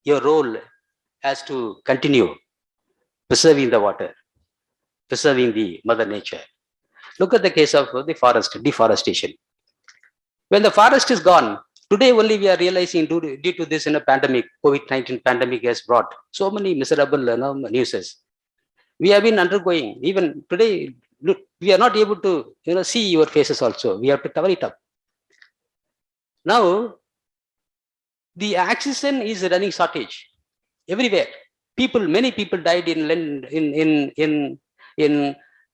Your role has to continue preserving the water, preserving the mother nature. Look at the case of the forest, deforestation. When the forest is gone, today only we are realizing due to this pandemic, COVID-19 pandemic has brought so many miserable news. We have been undergoing, even today, we are not able to see your faces also. We have to cover it up. Now, the oxygen is running shortage everywhere. Many people died in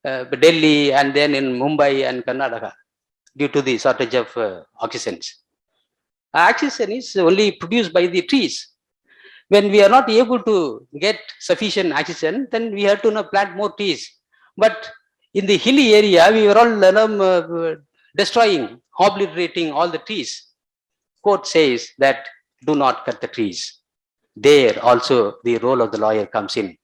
Delhi and then in Mumbai and Karnataka due to the shortage of oxygen. Oxygen is only produced by the trees. When we are not able to get sufficient oxygen, then we have to plant more trees. But in the hilly area, we were all destroying, obliterating all the trees. Court says that do not cut the trees. There also the role of the lawyer comes in.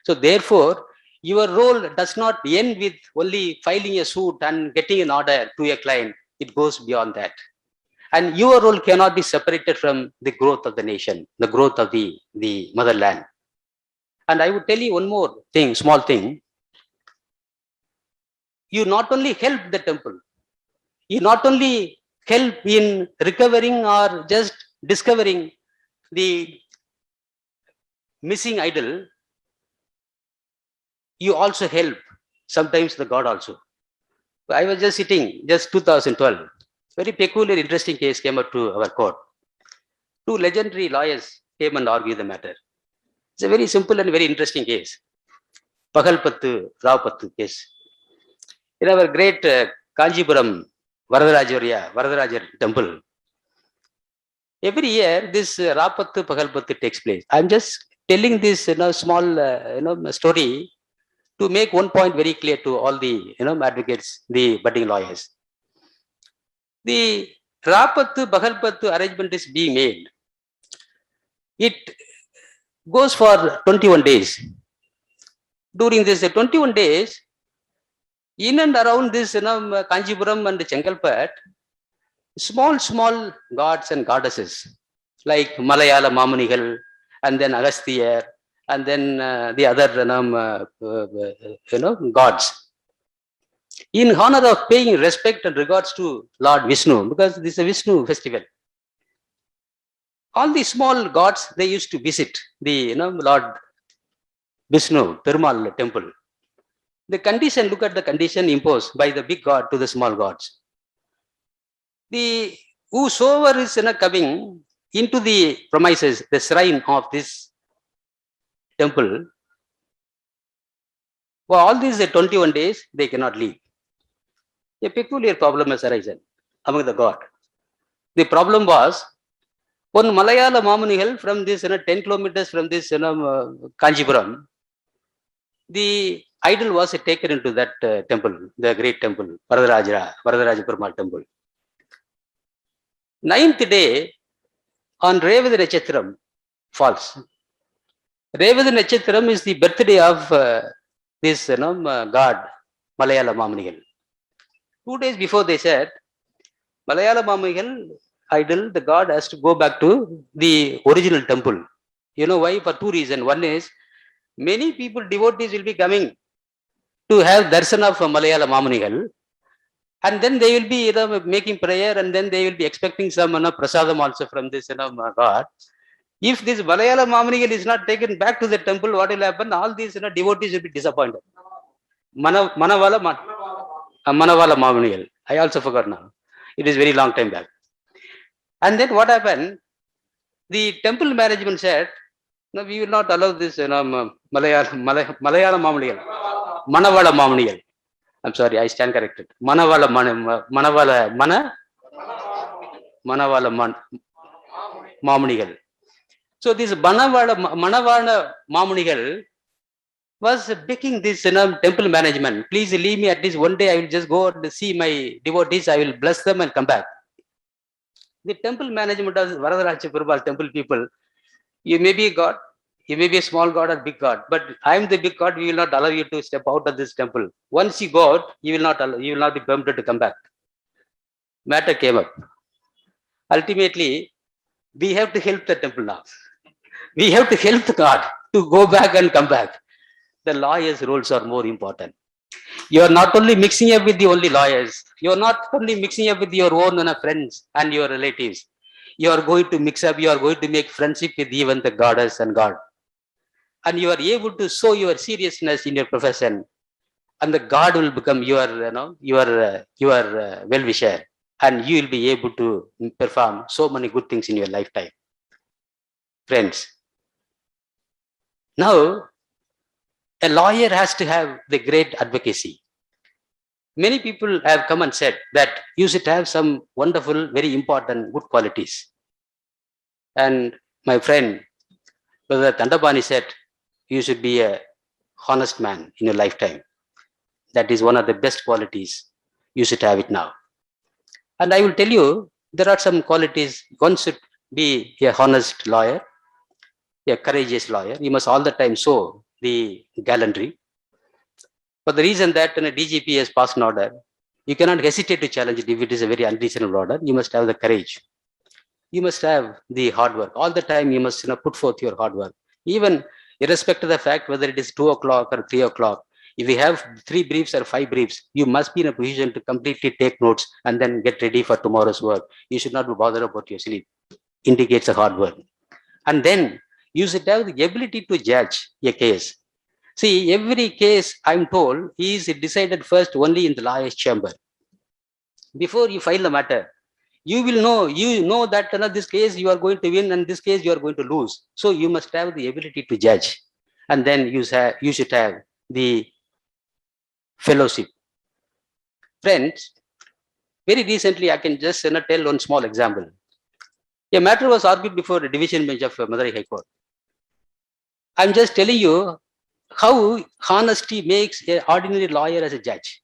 So therefore, your role does not end with only filing a suit and getting an order to a client. It goes beyond that. And your role cannot be separated from the growth of the nation, the growth of the motherland. And I would tell you one more thing, small thing. You not only help the temple, you not only help in recovering or just discovering the missing idol, you also help sometimes the God also. I was just sitting, just 2012, very peculiar, interesting case came up to our court. Two legendary lawyers came and argued the matter. It's a very simple and very interesting case. Pagalpattu, Raupattu case. In our great Kanjipuram Varadarajar temple, every year this Rapattu Pagalpattu takes place. I'm just telling this small story to make one point very clear to all the advocates, the budding lawyers. The Rapattu Pagalpattu arrangement is being made. It goes for 21 days. During this 21 days, in and around this Kanjipuram and Chengalpet, small gods and goddesses like Malayala Mamunigal and then Agasthyar and then the other gods, in honor of paying respect and regards to Lord Vishnu, because this is a Vishnu festival. All the small gods, they used to visit the Lord Vishnu Perumal temple. The condition, look at the condition imposed by the big god to the small gods. The whosoever is coming into the premises, the shrine of this temple, for all these 21 days, they cannot leave. A peculiar problem has arisen among the god. The problem was, one Malayala Mamunigal from this 10 kilometers from this Kanjipuram, the idol was taken into that temple, the great temple, Varadaraja Perumal temple. 9th day, on Revadi Nachathiram falls. Revadi Nachathiram is the birthday of this god, Malayala Mamunigal. 2 days before they said, Malayala Mamunigal idol, the god has to go back to the original temple. You know why? For two reasons. One is, many people, devotees will be coming to have darshan of Malayala Mamunigal, and then they will be making prayer, and then they will be expecting some prasadam also from this god. If this Malayala Mamunigal is not taken back to the temple, what will happen? All these devotees will be disappointed. Manavala Mamunigal. I also forgot now. It is very long time back. And then what happened? The temple management said, no, we will not allow this Malayala Mamunigal. Manavala Mamunigal. I'm sorry, I stand corrected. Manavala Mamunigal. So this Manavala Mamunigal was begging this temple management, please leave me at least one day. I will just go and see my devotees. I will bless them and come back. The temple management of Varadaraja Perumal temple people, you may be a god, you may be a small god or big god, but I am the big god. We will not allow you to step out of this temple. Once you go out, you will not be permitted to come back. Matter came up. Ultimately, we have to help the temple now. We have to help the god to go back and come back. The lawyers' roles are more important. You are not only mixing up with the only lawyers, you are not only mixing up with your own friends and your relatives. You are going to mix up, you are going to make friendship with even the goddess and god. And you are able to show your seriousness in your profession, and the god will become your well-wisher, and you will be able to perform so many good things in your lifetime. Friends, now a lawyer has to have the great advocacy. Many people have come and said that you should have some wonderful, very important, good qualities. And my friend, Brother Dandabani said, you should be a honest man in your lifetime. That is one of the best qualities. You should have it now. And I will tell you, there are some qualities. One should be a honest lawyer, a courageous lawyer. You must all the time show the gallantry. For the reason that when a DGP has passed an order, you cannot hesitate to challenge it if it is a very unreasonable order. You must have the courage. You must have the hard work. All the time you must put forth your hard work. Even irrespective of the fact whether it is 2 o'clock or 3 o'clock, if you have 3 briefs or 5 briefs, you must be in a position to completely take notes and then get ready for tomorrow's work. You should not be bothered about your sleep. Indicates a hard work. And then you should have the ability to judge a case. See, every case, I'm told, is decided first only in the lawyer's chamber. Before you file the matter, you know that this case you are going to win and this case you are going to lose. So you must have the ability to judge. And then you should have the fellowship. Friends, very recently, I can just tell one small example. A matter was argued before the division bench of Madurai High Court. I'm just telling you how honesty makes an ordinary lawyer as a judge.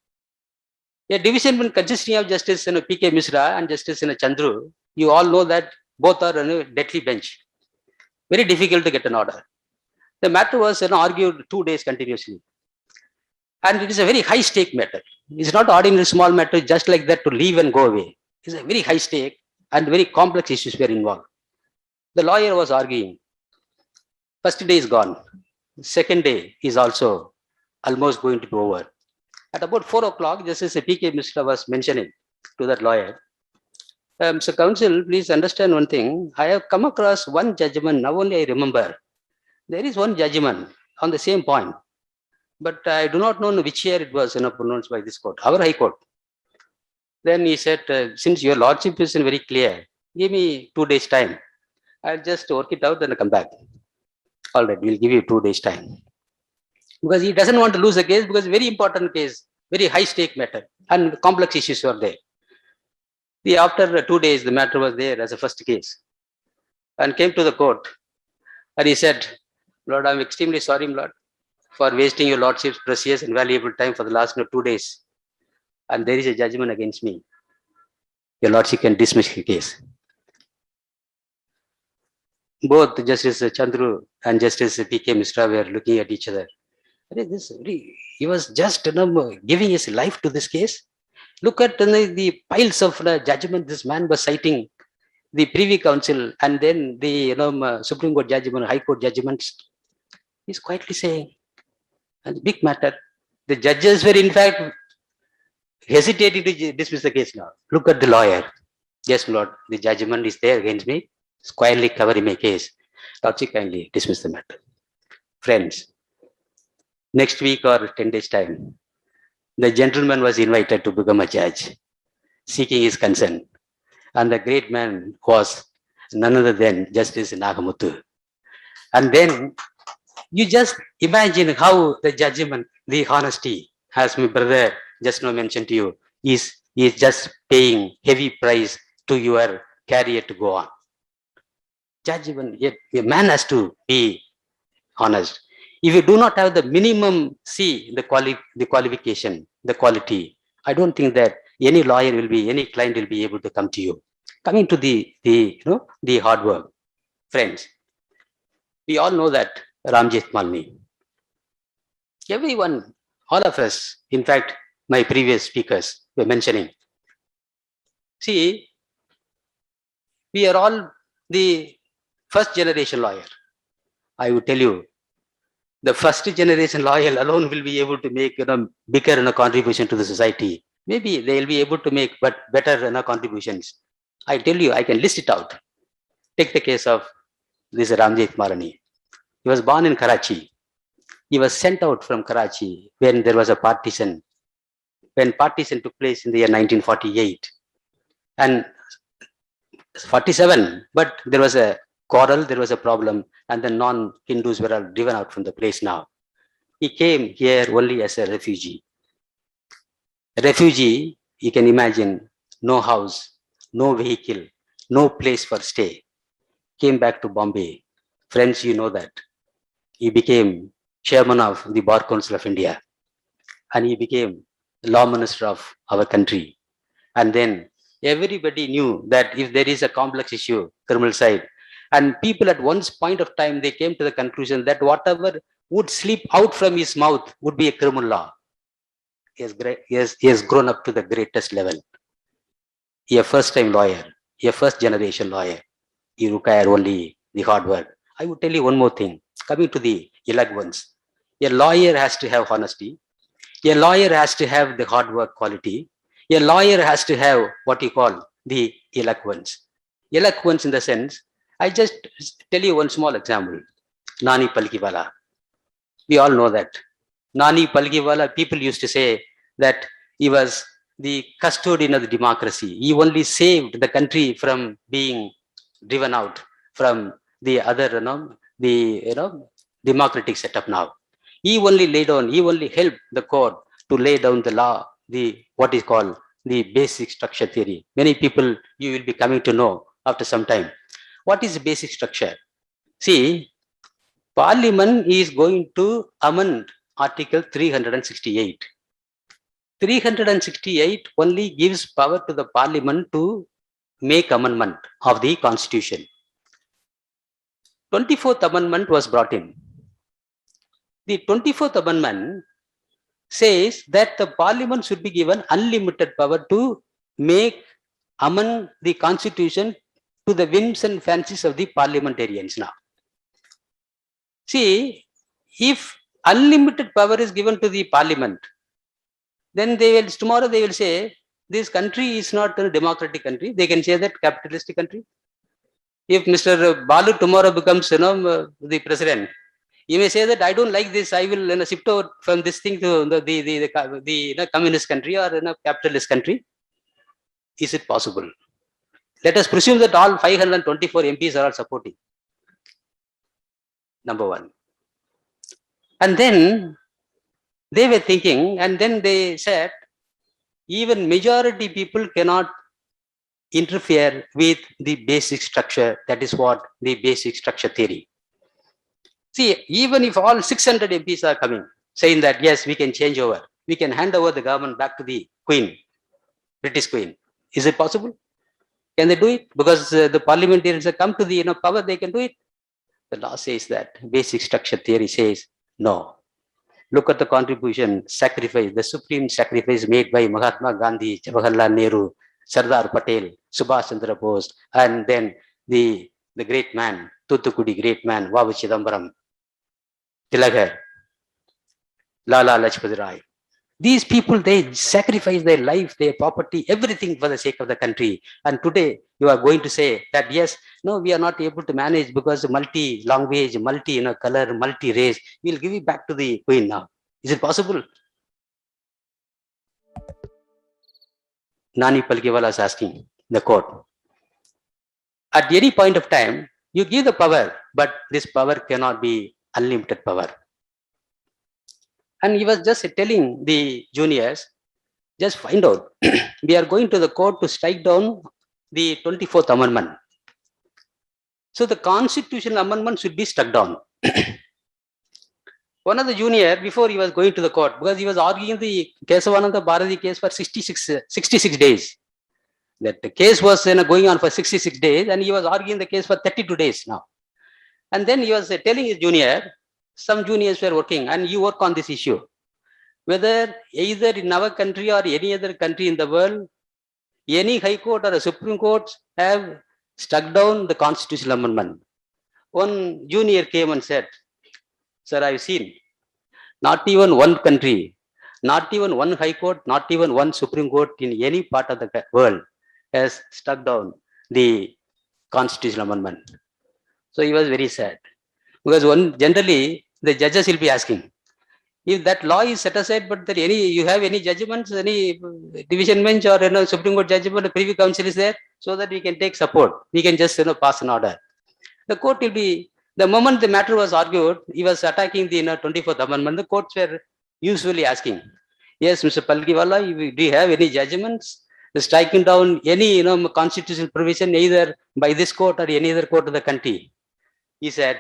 A division bench consisting of Justice P.K. Misra and Justice Chandru, you all know that both are on a deadly bench. Very difficult to get an order. The matter was argued 2 days continuously. And it is a very high stake matter. It's not ordinary small matter just like that to leave and go away. It's a very high stake and very complex issues were involved. The lawyer was arguing. First day is gone. Second day is also almost going to be over. At about 4 o'clock, Justice P.K. Misra was mentioning to that lawyer, so counsel, please understand one thing. I have come across one judgment, now only I remember. There is one judgment on the same point, but I do not know which year it was pronounced by this court, our High Court. Then he said, since your lordship is very clear, give me 2 days time. I'll just work it out and come back. All right, we'll give you 2 days time. Because he doesn't want to lose the case because very important case, very high stake matter and complex issues were there. After 2 days, the matter was there as a first case and came to the court. And he said, Lord, I'm extremely sorry, Lord, for wasting your lordship's precious and valuable time for the last 2 days. And there is a judgment against me. Your lordship can dismiss the case. Both Justice Chandru and Justice P.K. Misra were looking at each other. He was just giving his life to this case. Look at the piles of judgment this man was citing, the Privy Council and then the Supreme Court judgment, High Court judgments. He's quietly saying, and big matter. The judges were in fact hesitating to dismiss the case now. Look at the lawyer. Yes, Lord, the judgment is there against me. It's quietly covering my case. Lordship kindly dismiss the matter. Friends, next week or 10 days time, the gentleman was invited to become a judge, seeking his consent. And the great man was none other than Justice Nagamuthu. And then you just imagine how the judgment, the honesty, as my brother just now mentioned to you, is just paying heavy price to your career to go on. Judgment, a man has to be honest. If you do not have the minimum the qualification, the quality, I don't think that any client will be able to come to you. Coming to the hard work. Friends, we all know that Ram Jethmalani. Everyone, all of us, in fact, my previous speakers were mentioning. See, we are all the first generation lawyer. I would tell you, the first generation lawyer alone will be able to make bigger contribution to the society. Maybe they will be able to make better contributions. I tell you, I can list it out. Take the case of this Ram Jethmalani. He was born in Karachi. He was sent out from Karachi when there was a partition. When partition took place in the year 1948 and 47, but there was a quarrel, there was a problem, and the non-Hindus were all driven out from the place now. He came here only as a refugee. A refugee, you can imagine, no house, no vehicle, no place for stay. Came back to Bombay Friends, you know that. He became chairman of the Bar Council of India. And he became law minister of our country. And then everybody knew that if there is a complex issue, criminal side, and people at one point of time, they came to the conclusion that whatever would slip out from his mouth would be a criminal law. He has grown up to the greatest level. He a first-time lawyer, a first-generation lawyer. He required only the hard work. I would tell you one more thing. Coming to the elect ones, a lawyer has to have honesty. A lawyer has to have the hard work quality. A lawyer has to have what you call the eloquence. Eloquence in the sense, I just tell you one small example. Nani Palgiwala. We all know that. Nani Palgiwala, people used to say that he was the custodian of the democracy. He only saved the country from being driven out from the other, democratic setup now. He only helped the court to lay down the law, what is called the basic structure theory. Many people you will be coming to know after some time. What is the basic structure? See, Parliament is going to amend Article 368. 368 only gives power to the Parliament to make amendment of the Constitution. 24th Amendment was brought in. The 24th Amendment says that the Parliament should be given unlimited power to amend the Constitution to the whims and fancies of the parliamentarians now. See, if unlimited power is given to the Parliament, then tomorrow they will say, this country is not a democratic country. They can say that capitalistic country. If Mr. Balu tomorrow becomes, the president, you may say that I don't like this. I will shift over from this thing to the communist country or capitalist country. Is it possible? Let us presume that all 524 MPs are all supporting. Number one. And then they were thinking, and then they said, even majority people cannot interfere with the basic structure. That is what the basic structure theory. See, even if all 600 MPs are coming, saying that, yes, we can change over, we can hand over the government back to the Queen, British Queen. Is it possible? Can they do it? Because the parliamentarians have come to the power, they can do it. The law says that. Basic structure theory says no. Look at the contribution, sacrifice, the supreme sacrifice made by Mahatma Gandhi, Jawaharlal Nehru, Sardar Patel, Subhash Chandra Bose, and then the great man, Thoothukudi great man, Vavu Chidambaram, Tilakar, Lala Lajpat Rai. These people, they sacrifice their life, their property, everything for the sake of the country. And today you are going to say that, yes, no, we are not able to manage because multi-language, multi-color, multi-race. We'll give it back to the Queen now. Is it possible? Nani Palgiwala is asking the court. At any point of time, you give the power, but this power cannot be unlimited power. And he was just telling the juniors, just find out, we are going to the court to strike down the 24th Amendment. So the constitutional amendment should be struck down. One of the junior, before he was going to the court, because he was arguing the Kesavananda Bharati case for 66 days. That the case was going on for 66 days and he was arguing the case for 32 days now. And then he was telling his junior, some juniors were working and you work on this issue. Whether either in our country or any other country in the world, any high court or a Supreme Court have struck down the constitutional amendment. One junior came and said, sir, I've seen not even one country, not even one high court, not even one Supreme Court in any part of the world has struck down the constitutional amendment. So he was very sad. Because generally the judges will be asking, if that law is set aside, but that you have any judgments, any division bench or Supreme Court judgment, the Privy Council is there, so that we can take support. We can just pass an order. The court will be, the moment the matter was argued, he was attacking the 24th Amendment. The courts were usually asking, yes, Mr. Palgiwala, do you have any judgments striking down any constitutional provision either by this court or any other court of the country? He said,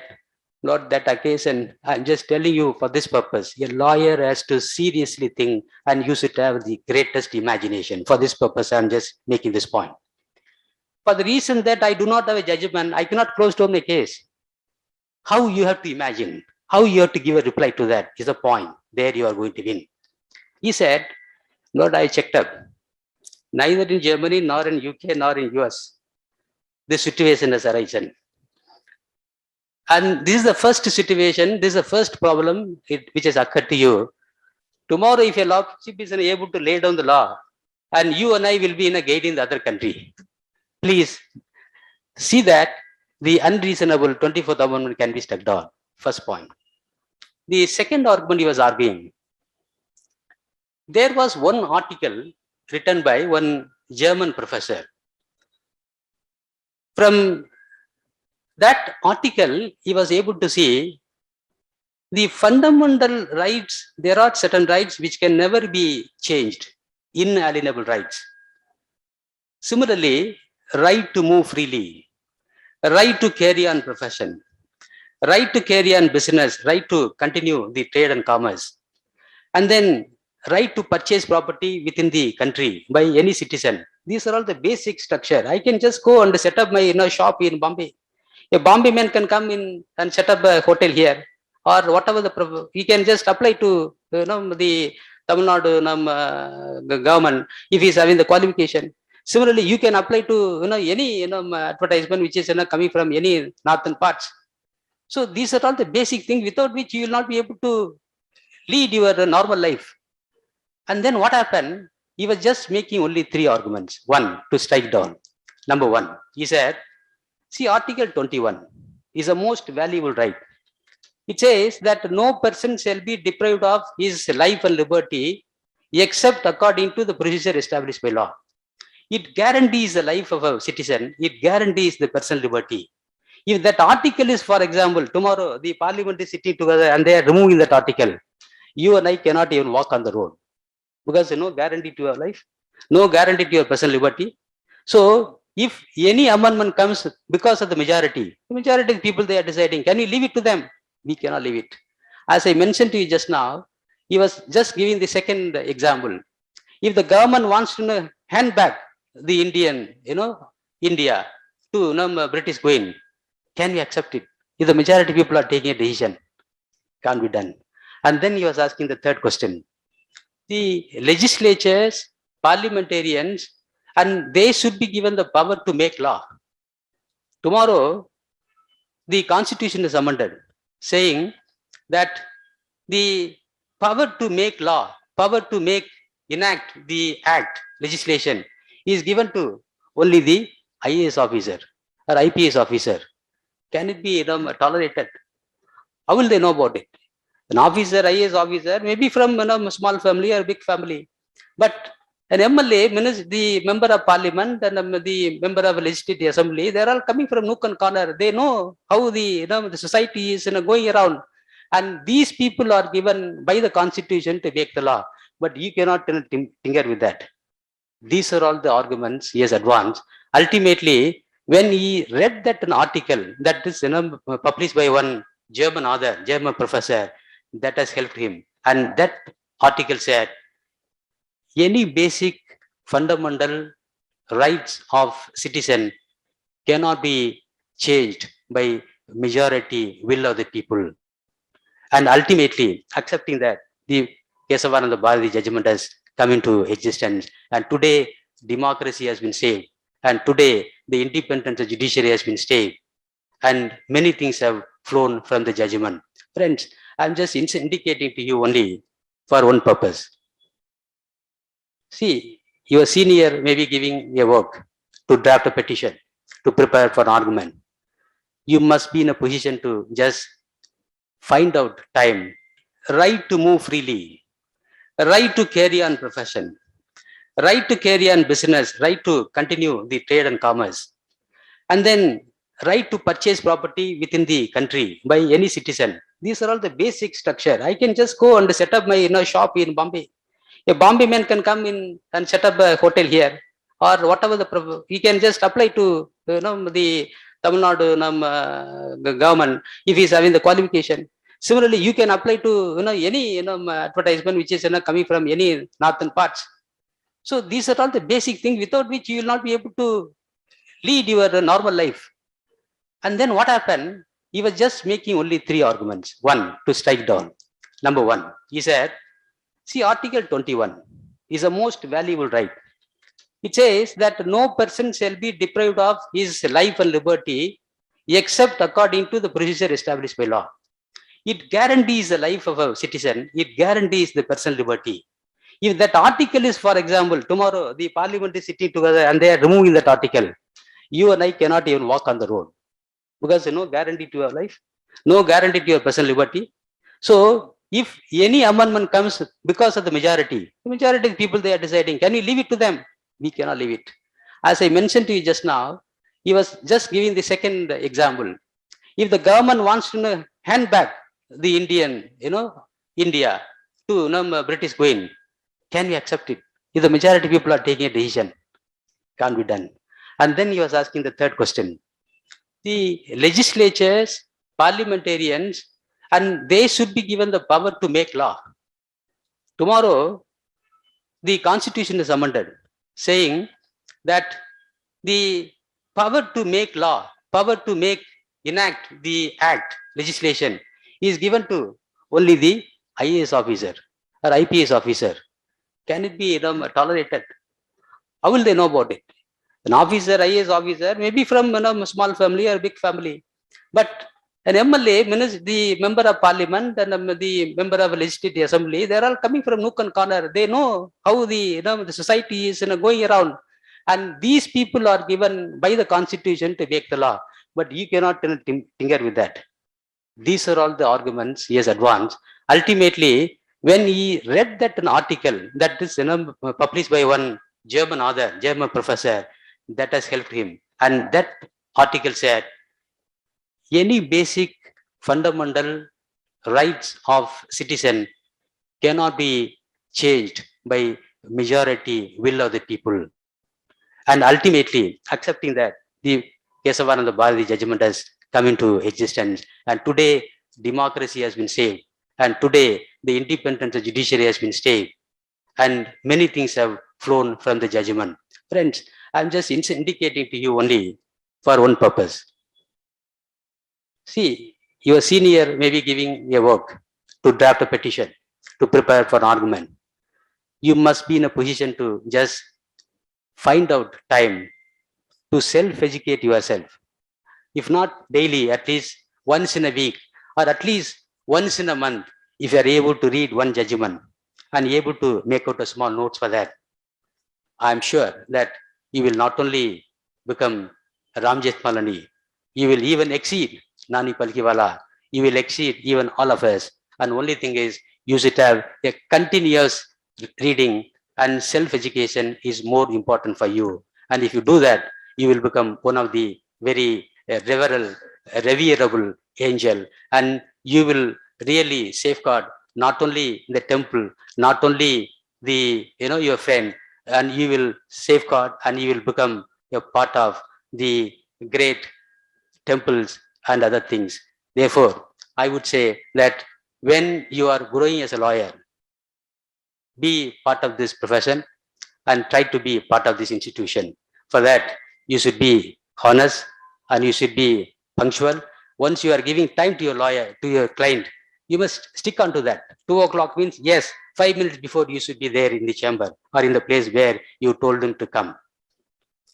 not that occasion. I'm just telling you for this purpose. A lawyer has to seriously think and you should have the greatest imagination. For this purpose, I'm just making this point. For the reason that I do not have a judgment, I cannot close down the case. How you have to imagine, how you have to give a reply to that is the point. There you are going to win. He said, Lord, I checked up. Neither in Germany, nor in UK, nor in US, this situation has arisen. And this is the first situation, this is the first problem which has occurred to you. Tomorrow, if a lordship is able to lay down the law, and you and I will be in a gate in the other country, please see that the unreasonable 24th Amendment can be struck down. First point. The second argument he was arguing, there was one article written by one German professor. From that article, he was able to see the fundamental rights. There are certain rights which can never be changed, inalienable rights. Similarly, right to move freely, right to carry on profession, right to carry on business, right to continue the trade and commerce, and then right to purchase property within the country by any citizen. These are all the basic structure. I can just go and set up my shop in Bombay. A Bombay man can come in and set up a hotel here, or whatever he can just apply to the Tamil Nadu government if he is having the qualification. Similarly, you can apply to any advertisement which is coming from any northern parts. So these are all the basic things without which you will not be able to lead your normal life. And then what happened? He was just making only three arguments. One, to strike down. Number one, he said, see, Article 21 is the most valuable right. It says that no person shall be deprived of his life and liberty except according to the procedure established by law. It guarantees the life of a citizen. It guarantees the personal liberty. If that article is, for example, tomorrow the parliament is sitting together and they are removing that article, you and I cannot even walk on the road because no guarantee to your life, no guarantee to your personal liberty. So if any amendment comes because of the majority of people they are deciding, can we leave it to them? We cannot leave it. As I mentioned to you just now, he was just giving the second example. If the government wants to hand back the India to British Queen, can we accept it? If the majority of people are taking a decision, can't be done. And then he was asking the third question. The legislatures, parliamentarians, and they should be given the power to make law. Tomorrow, the constitution is amended, saying that the power to make law, power to enact the act, legislation, is given to only the IAS officer or IPS officer. Can it be tolerated? How will they know about it? An officer, IAS officer, maybe from a small family or big family, but an MLA, the member of parliament and the member of legislative assembly, they are all coming from nook and corner. They know how the society is going around, and these people are given by the constitution to make the law. But you cannot tinker with that. These are all the arguments he has advanced. Ultimately, when he read that an article that is published by one German author, German professor, that has helped him. And that article said, any basic fundamental rights of citizen cannot be changed by majority will of the people. And ultimately, accepting that, the Kesavananda Bharati judgment has come into existence. And today, democracy has been saved. And today, the independence of judiciary has been saved. And many things have flown from the judgment. Friends, I'm just indicating to you only for one purpose. See, your senior may be giving a work to draft a petition, to prepare for an argument. You must be in a position to just find out time, right to move freely, right to carry on profession, right to carry on business, right to continue the trade and commerce, and then right to purchase property within the country by any citizen. These are all the basic structure. I can just go and set up my shop in Bombay. A Bombay man can come in and set up a hotel here, or whatever he can just apply to the Tamil Nadu government, if he's having the qualification. Similarly, you can apply to any advertisement which is coming from any northern parts. So these are all the basic things without which you will not be able to lead your normal life. And then what happened? He was just making only 3 arguments. One, to strike down. Number one, he said, see, Article 21 is a most valuable right. It says that no person shall be deprived of his life and liberty except according to the procedure established by law. It guarantees the life of a citizen. It guarantees the personal liberty. If that article is, for example, tomorrow the parliament is sitting together and they are removing that article, you and I cannot even walk on the road because no guarantee to your life, no guarantee to your personal liberty. So if any amendment comes because of the majority of people they are deciding, can we leave it to them? We cannot leave it. As I mentioned to you just now, he was just giving the second example. If the government wants to hand back the Indian, India to British Queen, can we accept it? If the majority of people are taking a decision, can't be done. And then he was asking the third question. The legislatures, parliamentarians, and they should be given the power to make law. Tomorrow, the constitution is amended, saying that the power to make law, power to enact the act, legislation, is given to only the IAS officer or IPS officer. Can it be tolerated? How will they know about it? An officer, IAS officer, maybe from a small family or big family, but an MLA, the member of parliament and the member of legislative assembly, they're all coming from nook and corner. They know how the society is going around, and these people are given by the constitution to make the law. But you cannot tinker with that. These are all the arguments he has advanced. Ultimately, when he read that an article that is published by one German author, German professor, that has helped him. And that article said, any basic fundamental rights of citizen cannot be changed by majority will of the people. And ultimately, accepting that, the Kesavananda Bharati judgment has come into existence. And today, democracy has been saved. And today, the independence of judiciary has been saved. And many things have flown from the judgment. Friends, I'm just indicating to you only for one purpose. See, your senior may be giving a work to draft a petition, to prepare for an argument. You must be in a position to just find out time to self-educate yourself. If not daily, at least once in a week, or at least once in a month, if you are able to read one judgment and able to make out a small notes for that, I'm sure that you will not only become Ram Jethmalani, you will even exceed Nani Palkiwala, you will exceed even all of us. And only thing is, you should have a continuous reading, and self-education is more important for you. And if you do that, you will become one of the very reverable angel, and you will really safeguard not only the temple, not only the your friend, and you will safeguard and you will become a part of the great temples and other things. Therefore, I would say that when you are growing as a lawyer, be part of this profession and try to be part of this institution. For that, you should be honest and you should be punctual. Once you are giving time to your lawyer, to your client, you must stick on to that. 2 o'clock means, yes, 5 minutes before you should be there in the chamber or in the place where you told them to come.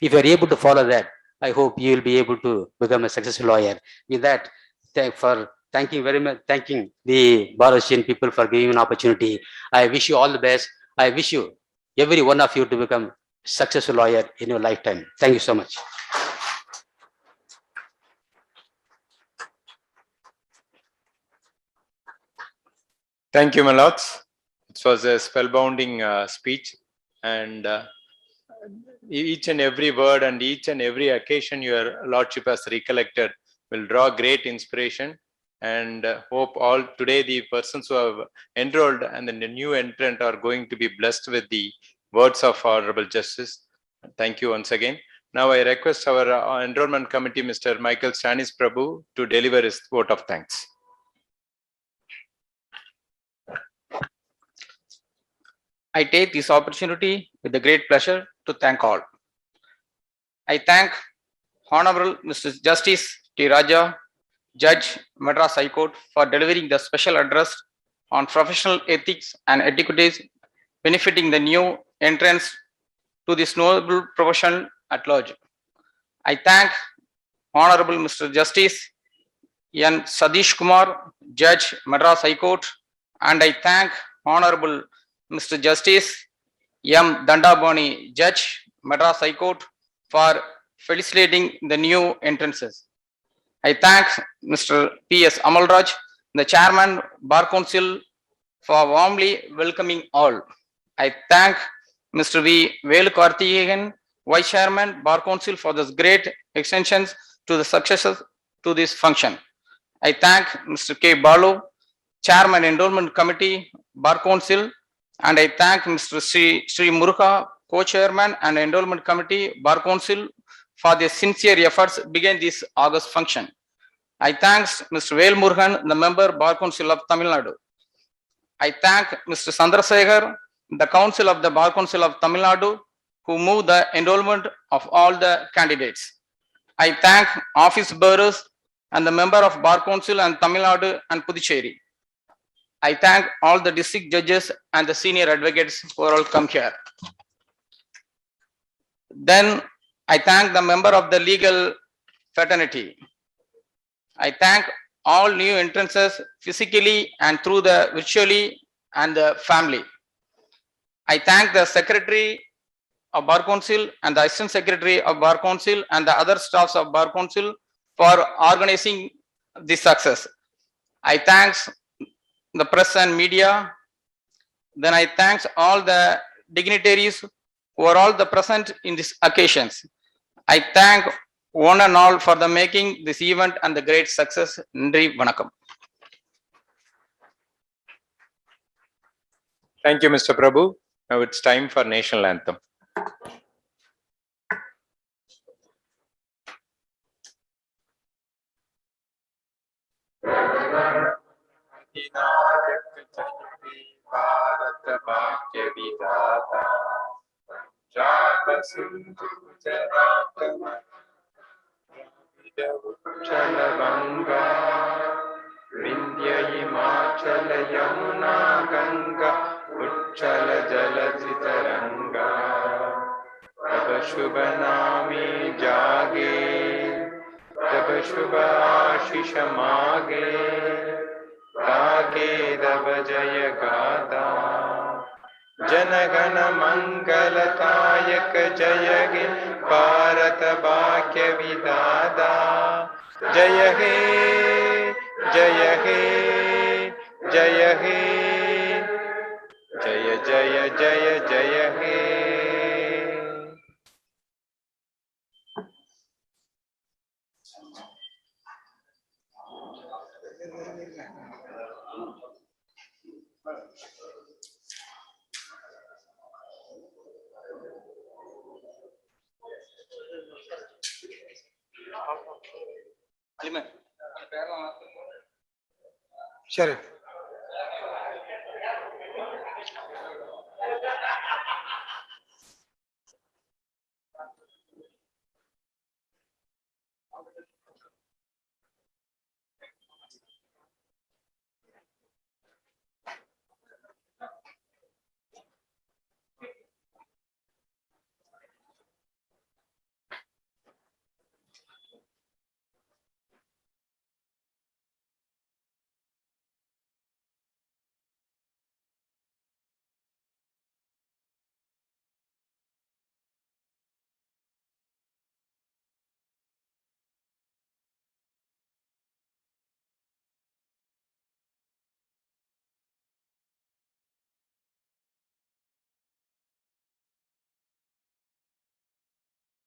If you are able to follow that, I hope you will be able to become a successful lawyer. With that, thanking the Bar Association people for giving an opportunity. I wish you all the best. I wish you, every one of you, to become successful lawyer in your lifetime. Thank you so much. Thank you, Malots. It was a spellbounding speech, and each and every word and each and every occasion your lordship has recollected will draw great inspiration, and hope all today the persons who have enrolled and the new entrant are going to be blessed with the words of Honorable Justice. Thank you once again. Now I request our enrollment committee, Mr. Michael Stanis Prabhu, to deliver his vote of thanks. I take this opportunity with a great pleasure to thank all. I thank Honorable Mr. Justice T. Raja, Judge, Madras High Court, for delivering the special address on professional ethics and etiquette benefiting the new entrants to this noble profession at large. I thank Honorable Mr. Justice N. Sadish Kumar, Judge, Madras High Court, and I thank Honorable Mr. Justice M. Dandabani, Judge, Madras High Court, for felicitating the new entrances. I thank Mr. P.S. Amalraj, the Chairman, Bar Council, for warmly welcoming all. I thank Mr. V. Velu Karthikeyan, Vice Chairman, Bar Council, for this great extensions to the successes to this function. I thank Mr. K. Balu, Chairman, Enrollment Committee, Bar Council, and I thank Mr. Sri Muruga, Co-Chairman and Enrollment Committee, Bar Council, for their sincere efforts behind this August function. I thank Mr. Vel Murugan, the member, Bar Council of Tamil Nadu. I thank Mr. Chandrasekhar, the Council of the Bar Council of Tamil Nadu, who moved the enrollment of all the candidates. I thank office bearers and the member of Bar Council and Tamil Nadu and Puducherry. I thank all the district judges and the senior advocates who are all come here. Then I thank the member of the legal fraternity. I thank all new entrances physically and through the virtually and the family. I thank the secretary of Bar Council and the assistant secretary of Bar Council and the other staffs of Bar Council for organizing this success. I thank the press and media. Then I thank all the dignitaries who are all the present in these occasions. I thank one and all for the making this event and the great success. Nandri Vanakkam. Thank you, Mr. Prabhu. Now it's time for national anthem. Vindhya Himachala Yamuna Ganga Uchala Jalajitaranga Tava Shubha Nami Jage Tava Shubha Ashisha Mage Rage Dava Jaya Gata Janagana Mangalatayaka Jayage Bharata Bhakya Vidada Jaya He Jaya He Jaya He Jaya Jaya Jaya Jaya He. சரி.